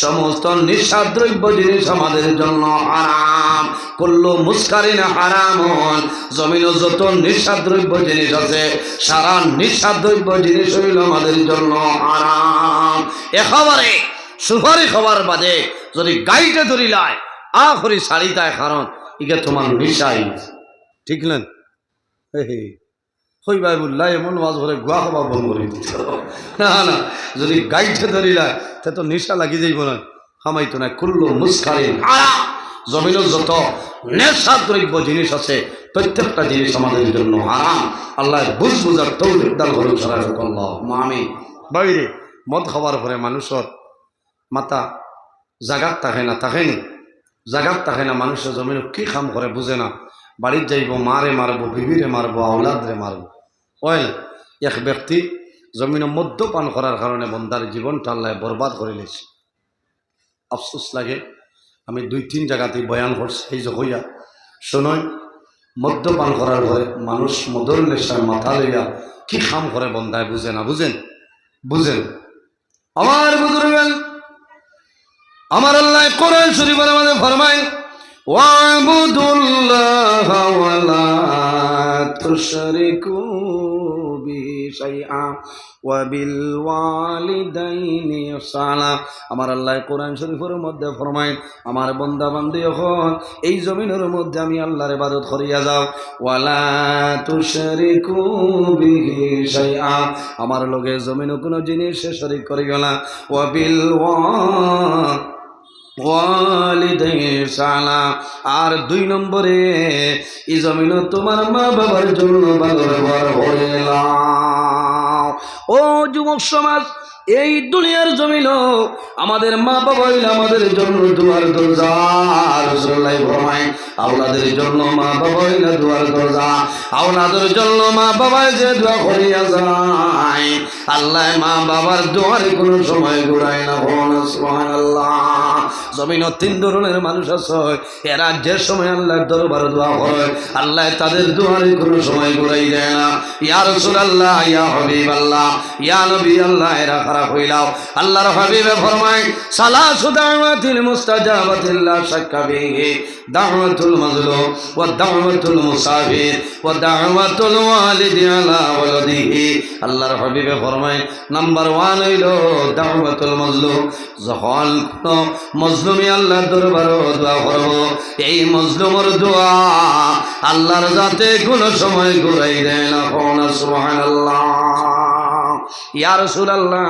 সমস্ত নিঃস্বাদ্রব্য জিনিস আমাদের জন্য হারাম। কুল্লু মুস্কারিন হারামুন, জমিন যত নিঃস্বাদ্রব্য জিনিস আছে সারা নিঃস্বাদ্রব্য জিনিস হইল আমাদের জন্য হারাম। একেবারে সুপারি খাবার বাদে যদি গাইতে ধরিলায় আখরি শাড়িতায়, কারণ ইকে তোমার নিশাই ঠিক নেন হই ভাই বললাই এমন মাছ ধরে গুয়া খাবা বন্ধ করে দিত না না, যদি গাইতে ধরিলায় তে তো নিশা লাগি যাইব না, হামাইতো না। কুল্লু মুস্কারিন হারাম, জমিনের যত নেশাদ্রব্য জিনিস আছে প্রত্যেকটা জিনিস আমাদের জন্য হারাম। আল্লাহ বুঝ বুঝার তৌফিক দান করুন। আল্লাহুম্মা আমিন। বাইরে মদ খাওয়ার পরে মানুষের মাথা জাগাত থাকে না, থাকেনি জাগাত থাকে না, মানুষের জমিন কি কাম করে বুঝে না। বাড়ির যাইব মারে মারবো, বিবিরে মারবো, আওলাদরে মারবো। ওই এক ব্যক্তি জমিনে মদ্যপান করার কারণে বন্দার জীবনটা আল্লাহ বরবাদ করে নিয়েছে। আফসোস লাগে, আমি 2-3 জায়গাতেই বয়ান করছি এই যে হইয়া শোনই, মদ্যপান করার পরে মানুষ মদর নেশার মাথা লইয়া কি কাম করে বন্দায় বুঝে না। বুঝেন বুঝেন আমার বুজুর্গেন, আমার আল্লাহ কোরআন শরীফের মধ্যে ফরমায়, ওয়াবুদুল্লাহ ওয়া লা তুশরিকু বিহি শাইআ ওয়া বিল ওয়ালিদাইনি ইহসানা। আমার আল্লাহ কোরআন শরীফের মধ্যে ফরমায়, আমার বান্দা বান্দি যখন এই জমিনের মধ্যে আমি আল্লাহর ইবাদত করিয়া যাও, ওয়া লা তুশরিকু বিহি শাইআ, আমার লগে জমিনে কোনো জিনিস শরীক করিও না, ওয়া বিল ওয়ালিদাইনি ইহসানা। আর 2 নম্বরে এই জমিন তোমার মা বাবার জন্য ভালো ব্যবহার করিলাম। ও যুবক সমাজ, এই দুনিয়ার জমিন আমাদের মা বাবা হইলে আমাদের জন্য দুয়ার দরজা। রাসূলুল্লাহ ফরমায়, আওলাদের জন্য মা বাবা হইলে দুয়ার দরজা। আওলাদের জন্য মা বাবা যে দোয়া করিয়া যায়, আল্লাহ মা বাবার দোয়ারে কোনো সময় ঘুরায় না। সুবহানাল্লাহ। জমিন 3 ধরনের মানুষ আছে, এরা যে সময় আল্লাহর দরবারে দোয়া করে আল্লাহ তাদের দোয়ারে কোনো সময় ঘুরাই দেয় না। ইয়া রাসূলুল্লাহ, ইয়া হাবিবাল্লাহ, ইয়া নবী আল্লাহ, এরা খারাপ হইলাও। আল্লাহর হাবিবে ফরমায়, সালাসু দাওয়াতিল মুস্তাজাবাতিল লা শাক্কা বিহি, দাওয়াতুল মাজলুম ওয়া দাওয়াতুল মুসাফির ওয়া দাওয়াতুল ওয়ালিদি আলা ওয়ালাদিহি। আল্লাহর হাবিবে ফরমায়, নাম্বার 1 হইল দাওয়াতুল মাজলুম। যখন কোনো মজলুমি আল্লাহর দরবারে দোয়া করব, এই মজলুমের দোয়া আল্লাহর যাতে কোনো সময় ঘুরাই দেয় না। সুবহানাল্লাহ। ইয়া রাসূলুল্লাহ,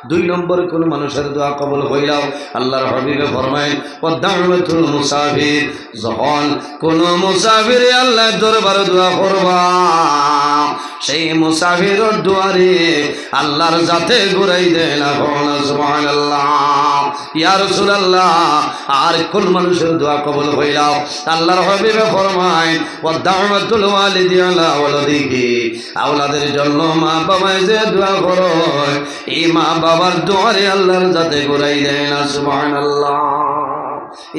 2 নম্বর কোন মানুষের দোয়া কবুল হইলাও। আল্লাহর হাবিবে ফরমায়, ওয়া দাওয়াতুল মুসাফির, যখন কোন মুসাফির আল্লাহর দরবারে দোয়া করবা, সেই মুসাফিরের দুয়ারে আল্লাহর জাতে ঘুরাই দেন সুবহানাল্লাহ। ইয়া রাসূলুল্লাহ, আর কোন মানুষের দোয়া কবুল হইলাও? আল্লাহর হাবিবে ফরমায় ওয়া দাওয়াতুল ওয়ালিদি আলা ওয়ালাদিহি, আওলাদের জন্য মা বাবায় যে দোয়া করে এই মা বাবার দুয়ারে আল্লাহর জাতে ঘুরাই দেন সুবহানাল্লাহ।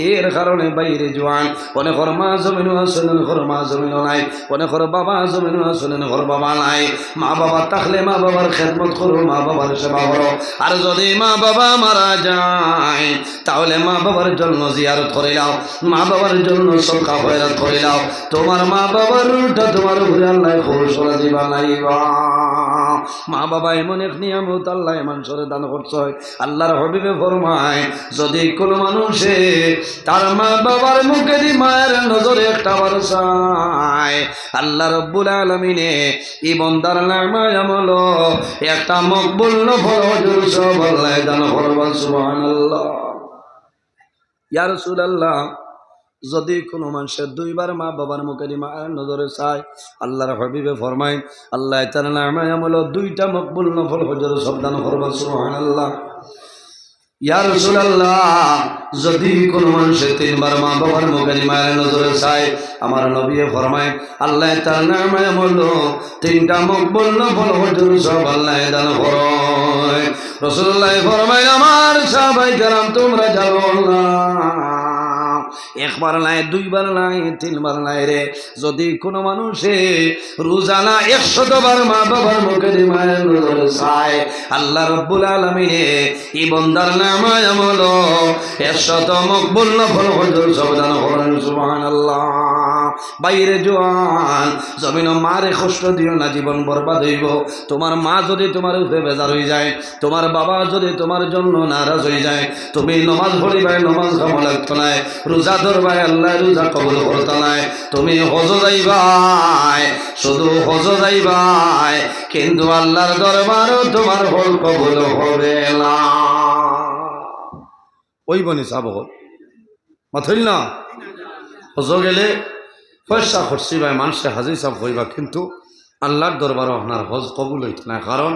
এর কারণে বাইরে জোয়ান অনেক মা জমিনও আসেন, ঘর মা জমিনও নাই, অনেক বাবা জমিনও আসেন, ঘর বাবা নাই। মা বাবা থাকলে মা বাবার খেদমত করো, মা বাবার সেবা করো। আর যদি মা বাবা মারা যায় তাহলে মা বাবার জন্য জিয়ারত করে নাও, মা বাবার জন্য সদকা খয়রাত করে নাও। তোমার মা বাবার উল্টা তোমার উপরে আল্লাহ খরচ করে দিবা নাইবা। মা বাবা এমন এক নিয়ামত আল্লাহ মানুষের দান করছে। আল্লাহর হাবিবে ফরমায় যদি কোনো মানুষে তার মা বাবার মুখে দি মায়ের নজরে একটা বার চায়, আল্লাহ রব্বুল আলামিনে এই বান্দার নামায় আমল একটা মকবুল নফল হজর সব আল্লাহ দান করবেন সুবহানাল্লাহ। ইয়া রাসূলুল্লাহ, যদি কোনো মানুষের দুইবার মা বাবার মুখে দি মায়ের নজরে চায়, আল্লাহর হাবিবে ফরমায় আল্লাহ তার নামায় আমল দুইটা মকবুল নফল হজর সব দান করবেন সুবহানাল্লাহ। ইয়া রাসূলুল্লাহ, যদি কোনো মানুষে তিনবার মা বাবার মুখে মায়ের নজরে চায়, আমার নবী ফরমায় আল্লাহ তার নামে বলল তিনটা মকবুল নফল হজর সব আল্লাহ দান করে। রাসূলুল্লাহ ফরমায় আমার সাহাবায়ে কেরাম তোমরা জানো না, একবার নাই, দুইবার নাই, তিনবার নাই রে, যদি কোনো মানুষে রোজানা 100 বার মা বাবার মুখে মায়ের নজরে চায়, আল্লাহ রাব্বুল আলামিনে এই বান্দার নামায় আমল 100 মকবুল নফল হজর সব দান করেন সুবহানাল্লাহ। বাইরে জোয়ান জমিন মারে কষ্ট দিও না, জীবন বরবাদ হইব। তোমার মা যদি তোমার উপরে বেজার হয়ে যায়, তোমার বাবা যদি তোমার জন্য নারাজ হয়ে যায়, তুমি নমাজ পড়িবাই, নমাজ খাওয়া লাগতো নাই, রোজা ধরবাই, আল্লাহ রোজা কবুল করতো নাই, তুমি হজ যাইবাই, শুধু হজ যাইবাই, কিন্তু আল্লাহর দরবারও তোমার হল কবুল হবে না। ওই বনি সাব মাথইল না, হজ গেলে পয়সা খরচি ভাই মানুষে হাজির সাহেব হইবা, কিন্তু আল্লাহর দরবারও আপনার হজ কবুল হইত না। কারণ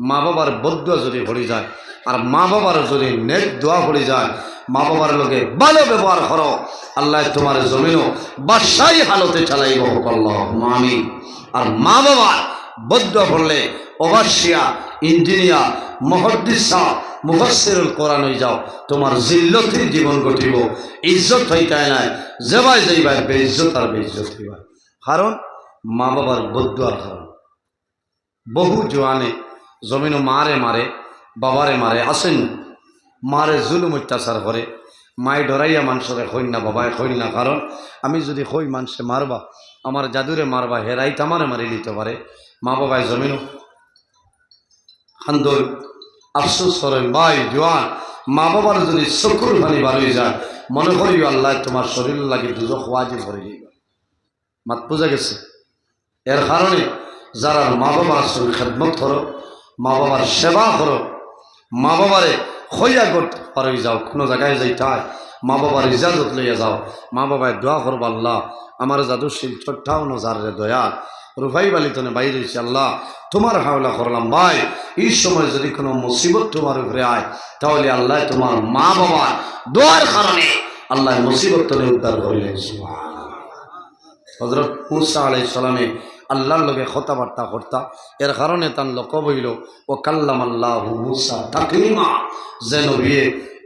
মা বাবার বদুয়া যদি পড়ে যায়, আর মা বাবার যদি নেক দোয়া পড়ে যায়, মা বাবার লোকে ভালো ব্যবহার করো, আল্লাহ তোমার জমিনও বাদশাহী হালতে চালাইব আল্লাহুম্মা আমিন। আর মা বাবার বদুয়া পড়লে অবশ্যিয়া ইঞ্জিনিয়ার, মুহাদ্দিসা, মুফাসসিরুল কোরআন হয়ে যাও, তোমার জিল্লতি জীবন ঘটিব, ইজ্জত হইতে নাই, যেবাই যাইবাই বেইজ্জত আর বেইজ্জত হইবা। কারণ মা বাবার বদুয়ার কারণ বহু জোয়ানে জমিনও মারে মারে, বাবারে মারে, আসেন মারে জুলুম অত্যাচার করে, মায়ে ডরাইয়া মানুষরে হইন না, বাবায় হইন না। কারণ আমি যদি হই মানুষে মারবা, আমার জাদুরে মারবা, হেরাইতে আমারে মারি নিতে পারে। মা বাবায় জমিনও খান্দর আফসোস করেন ভাই জোয়ান, মা বাবার যদি চকুর পানি বার হয়ে যায়, মনে করিও আল্লাহ তোমার শরীর লাগে দুজক ওয়াজিব করে দিবা। মাত বুঝা গেছে? এর কারণে যারা মা বাবার খেদমত করো, মা বাবার সেবা করো, মা বাবারে হইয়া করতে পার হয়ে যাও, কোনো জায়গায় যাইতে হয় মা বাবার ইজাজত লইয়া যাও, মা বাবায় দোয়া করবো আল্লাহ আমার জাদুশীল ছোট্টাও নজারে দয়া রুফাই বালিতনে বাইরে হয়েছে, আল্লাহ তোমার হাওলা করলাম ভাই। এই সময় যদি কোনো মুসিবত তোমার উপরে আয়, তাহলে আল্লাহ তোমার মা বাবার দোয়ার কারণে আল্লাহ মুসিবত তলে উদ্ধার করিলেন। হযরত মূসা আলাইহিস সালামে আল্লাহর লগে কথাবার্তা করতা, এর কারণে তার লকব হইল ও কাল্লামাল্লাহু মূসা তাকলিমা, যে নবী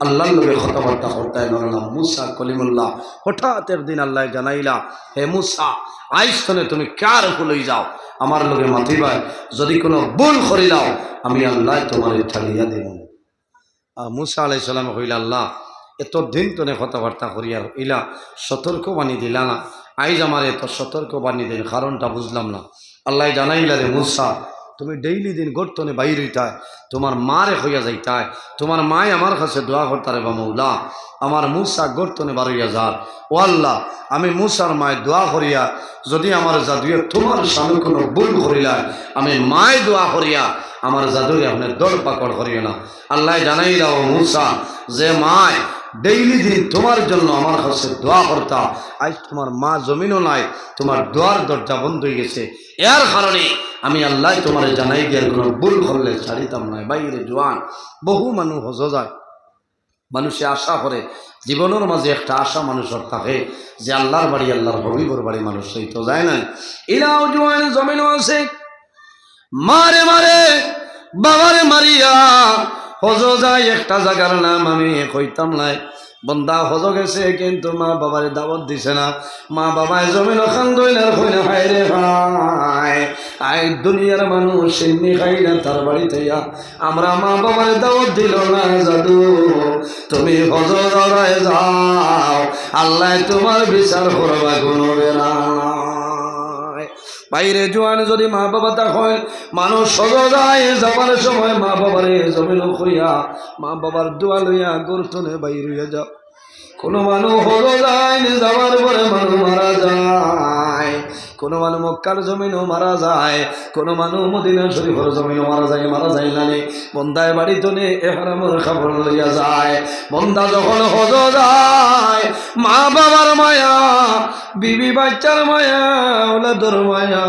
আল্লাহর লগে কথাবার্তা করতা এর নাম মূসা কলিমুল্লাহ। হঠাৎ একদিন আল্লাহ জানাইলা, হে মূসা আইস্তনে তুমি কার লই যাও, আমার লগে মাতিবাই, যদি কোনো ভুল করিলাও আমি আল্লাহ তোমার ছাড়িয়া দেব। মূসা আলাইহিস সালাম কইলা, আল্লাহ এত দিন তনে কথাবার্তা করিয়া ইলা সতর্ক বাণী দিলা না, আইজ আমার এত সতর্ক বাণী দিন কারণটা বুঝলাম না। আল্লাহ জানাইলা রে মূসা তুমি ডেইলি দিন গর্তনে বাইর হইতায়, তোমার মারে হইয়া যাইতায়, তোমার মায় আমার কাছে দোয়া করতারে বা মৌলা আমার মূসা গর্তনে বার হইয়া যার, ও আল্লাহ আমি মূসার মায় দোয়া করিয়া যদি আমার জাদুয়ে তোমার সামনে কোনো ভুল করিলায়, আমি মায় দোয়া করিয়া আমার জাদুয়ে আপনার দর পাকড় করিও না। আল্লাহ জানাইলা ও মূসা যে মায় ডেইলি দিন তোমার জন্য আমার কাছে দোয়া করতা, আজ তোমার মা জমিনও নাই, তোমার দোয়ার দরজা বন্ধ হয়ে গেছে। এর কারণে আমি আল্লাহ তোমার জানাই দেওয়ার কোনো ভুল করলে ছাড়িতাম না। বাইরে জোয়ান বহু মানুষ হজ যায়, মানুষে আশা করে, জীবনের মাঝে একটা আশা মানুষের থাকে যে আল্লাহর বাড়ি, আল্লাহর হবিবর বাড়ি মানুষ সেই তো যায় না। এরাও জোয়ান জমিনও আছে, মারে মারে বাবারে মারিয়া হজ যায়। একটা জায়গার নাম আমি কইতাম নাই, বন্দা হজ গেছে কিন্তু মা বাবারে দাওয়াত দিছে না। মা বাবায় জমিন খান দইনার কইনা হায় রে হায়, আই দুনিয়ার মানুষ এমনি খাই না তার বাড়িতে আমরা মা বাবারে দাওয়াত দিল না। জাদু তুমি হজ ধরায় যাও, আল্লাহ তোমার বিচার করবা কোনো বেলা। বাইরে জোয়ান যদি মা বাবা তা হয়, মানুষ সজায় যাবার সময় মা বাবারে জমিন কইয়া মা বাবার দোয়া লইয়া গোরতনে বাইরে যাও। কোনো মানুষ হলো যায় যাওয়ার পরে মানুষ মারা যায়, কোনো মানুষ মক্কার জমিনও মারা যায়, কোনো মানুষ মদিনা শরীফের জমিনও মারা যায় না। বন্দায় বাড়িতে এহরামের খবর লইয়া যায়। বন্দা যখন হজ যায়, মা বাবার মায়া, বিবি বাচ্চার মায়া, ওলাদর মায়া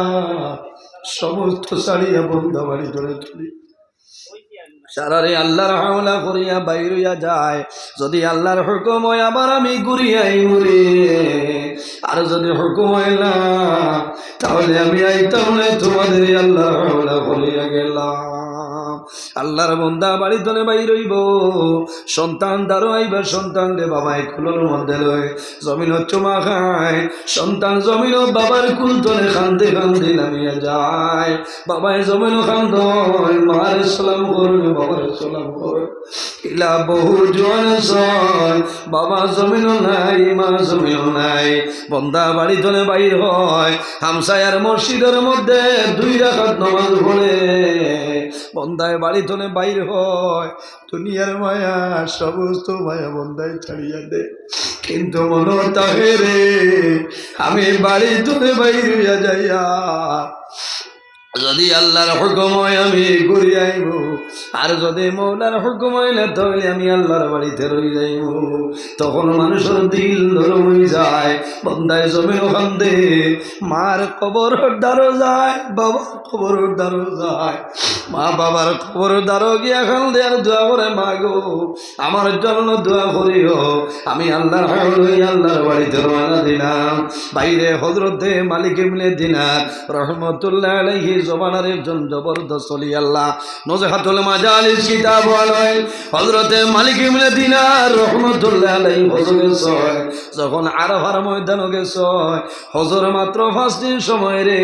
সমস্ত ছাড়িয়া বন্দা বাড়ি ধরে তুলি সারারে আল্লাহর হাওলা করিয়া বাইরিয়া যায়। যদি আল্লাহর হুকুম হয় আবার আমি ঘুরিয়াই ঘুরি, আর যদি হুকুম হয় না তাহলে আমি আইতাম না, তোমাদের আল্লাহর হাওলা করিয়া গেলাম। আল্লাহর বন্দা বাড়ি ধরে বাইর হইব, সন্তান দাঁড়ো আইবার সন্তান রে বাবাই কুলোর মধ্যে লয় জমিন চুমা খায়। সন্তান জমিন বাবার কুল ধরে কান্দে কান্দে নামিয়া যায়। বাবাই জমিন কান্দ, মার সালাম করবে, বাবার সালাম করে। ইলা বহু জোয়ান সয়, বাবা জমিন নাই, মা জমিন নাই। বন্দা বাড়ি ধরে বাইর হয়, হামসায়ার মসজিদের মধ্যে 2 রাকাত নামাজ পড়ে বন্দায় বাড়ি ধরে বাইর হয়। দুনিয়ার মায়া সমস্ত মায়া বন্দায় ছাড়িয়া দে, কিন্তু মনে তাহে রে আমি বাড়ি ধরে বাইর হইয়া যাইয়া যদি আল্লাহর হুকুম হয় আমি ঘুরে আইব, আর যদি মৌলার হুকুম হয় না তাহলে আমি আল্লাহর বাড়িতে রই যাইব। তখন মানুষের দিল নরম হয়ে যায়। বন্দায় জমিন কান্দে, মার কবর দ্বারও যায়, বাবার কবর দ্বারও যায়। মা বাবার কবর দ্বারও গিয়া কান্দে আর দোয়া করে, মা গো আমার জন্য দোয়া করিও। আমি আল্লাহর আল্লাহর বাড়িতে রওনা দিলাম। বাইরে হযরতে মালিক ইবনে দিনার রহমতুল্লাহ আলাইহি জবানের একজন জবরদস্ত ওলি আল্লাহ, নজহাতুল মাজালিস কিতাব আলাই হযরতে মালিক ইবনে দিনার রহমতুল্লাহ আলাইহি হজরে সয় যখন আরাফার ময়দানে গেছে, হজর মাত্র 5 দিন সময় রে।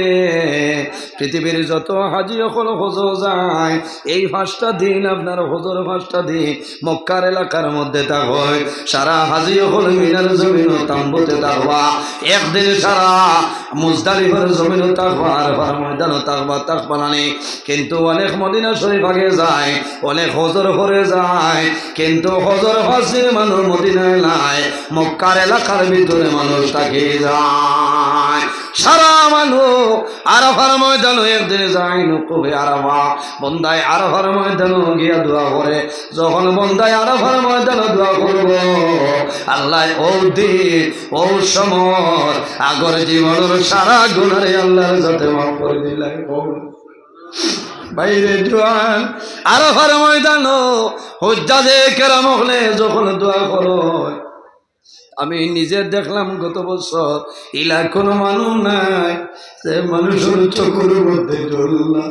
পৃথিবীর যত হাজী হল হজ যায়, এই 5টা দিন আপনার হজর 5টা দিন মক্কার এলাকার মধ্যে থাকবে। সারা হাজী হল মিনার জমিন তাম্বুতে থাকবা, একদিন সারা মুজদালিফার জমিন থাকবা, আরাফার ময়দানে থাকবা না। কিন্তু অনেক মদিনা শরীফ আগে যায়, অনেক হজর করে যায়, কিন্তু হজর 5 দিন মানুষ মদিনায় নাই, মক্কার এলাকার ভিতরে মানুষ থাকে যায়। সারা মানুষ আরাফার ময়দান একদিনে যায় নকবে আরাফা। বন্দায় আরাফার ময়দান গিয়া দোয়া করে, যখন বন্দায় আরাফার ময়দান দোয়া করব আল্লাহ ও দিন ও সময় আগর জীবনের সারা গুনারে আল্লাহর সাথে মাফ করে দিলাই। বাইরে জোয়ান আরাফার ময়দান হুজ্জাজে কেরাম হলে যখন দোয়া করো, আমি নিজে দেখলাম গত বছর ইলা কোনো মানুষ নাই সে মানুষের চোখের মধ্যে জ্বললা।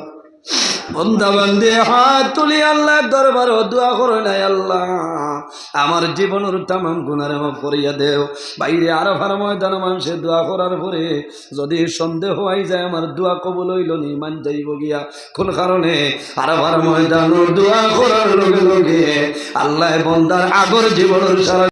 বন্দা বান্দে হাত তুলি আল্লাহর দরবারে দোয়া করে নাই, আল্লাহ আমার জীবনের তামাম গুনাহ মাফ করিয়া দেও। বাইরে আরাফার ময়দানে মানুষের দোয়া করার পরে যদি সন্দেহ হয়ে যায় আমার দোয়া কবুল হইল নি, মান যাইব গিয়া কোন কারণে আরাফার ময়দানে দোয়া করার লগে লগে আল্লাহ বন্দার আগর জীবনের সারা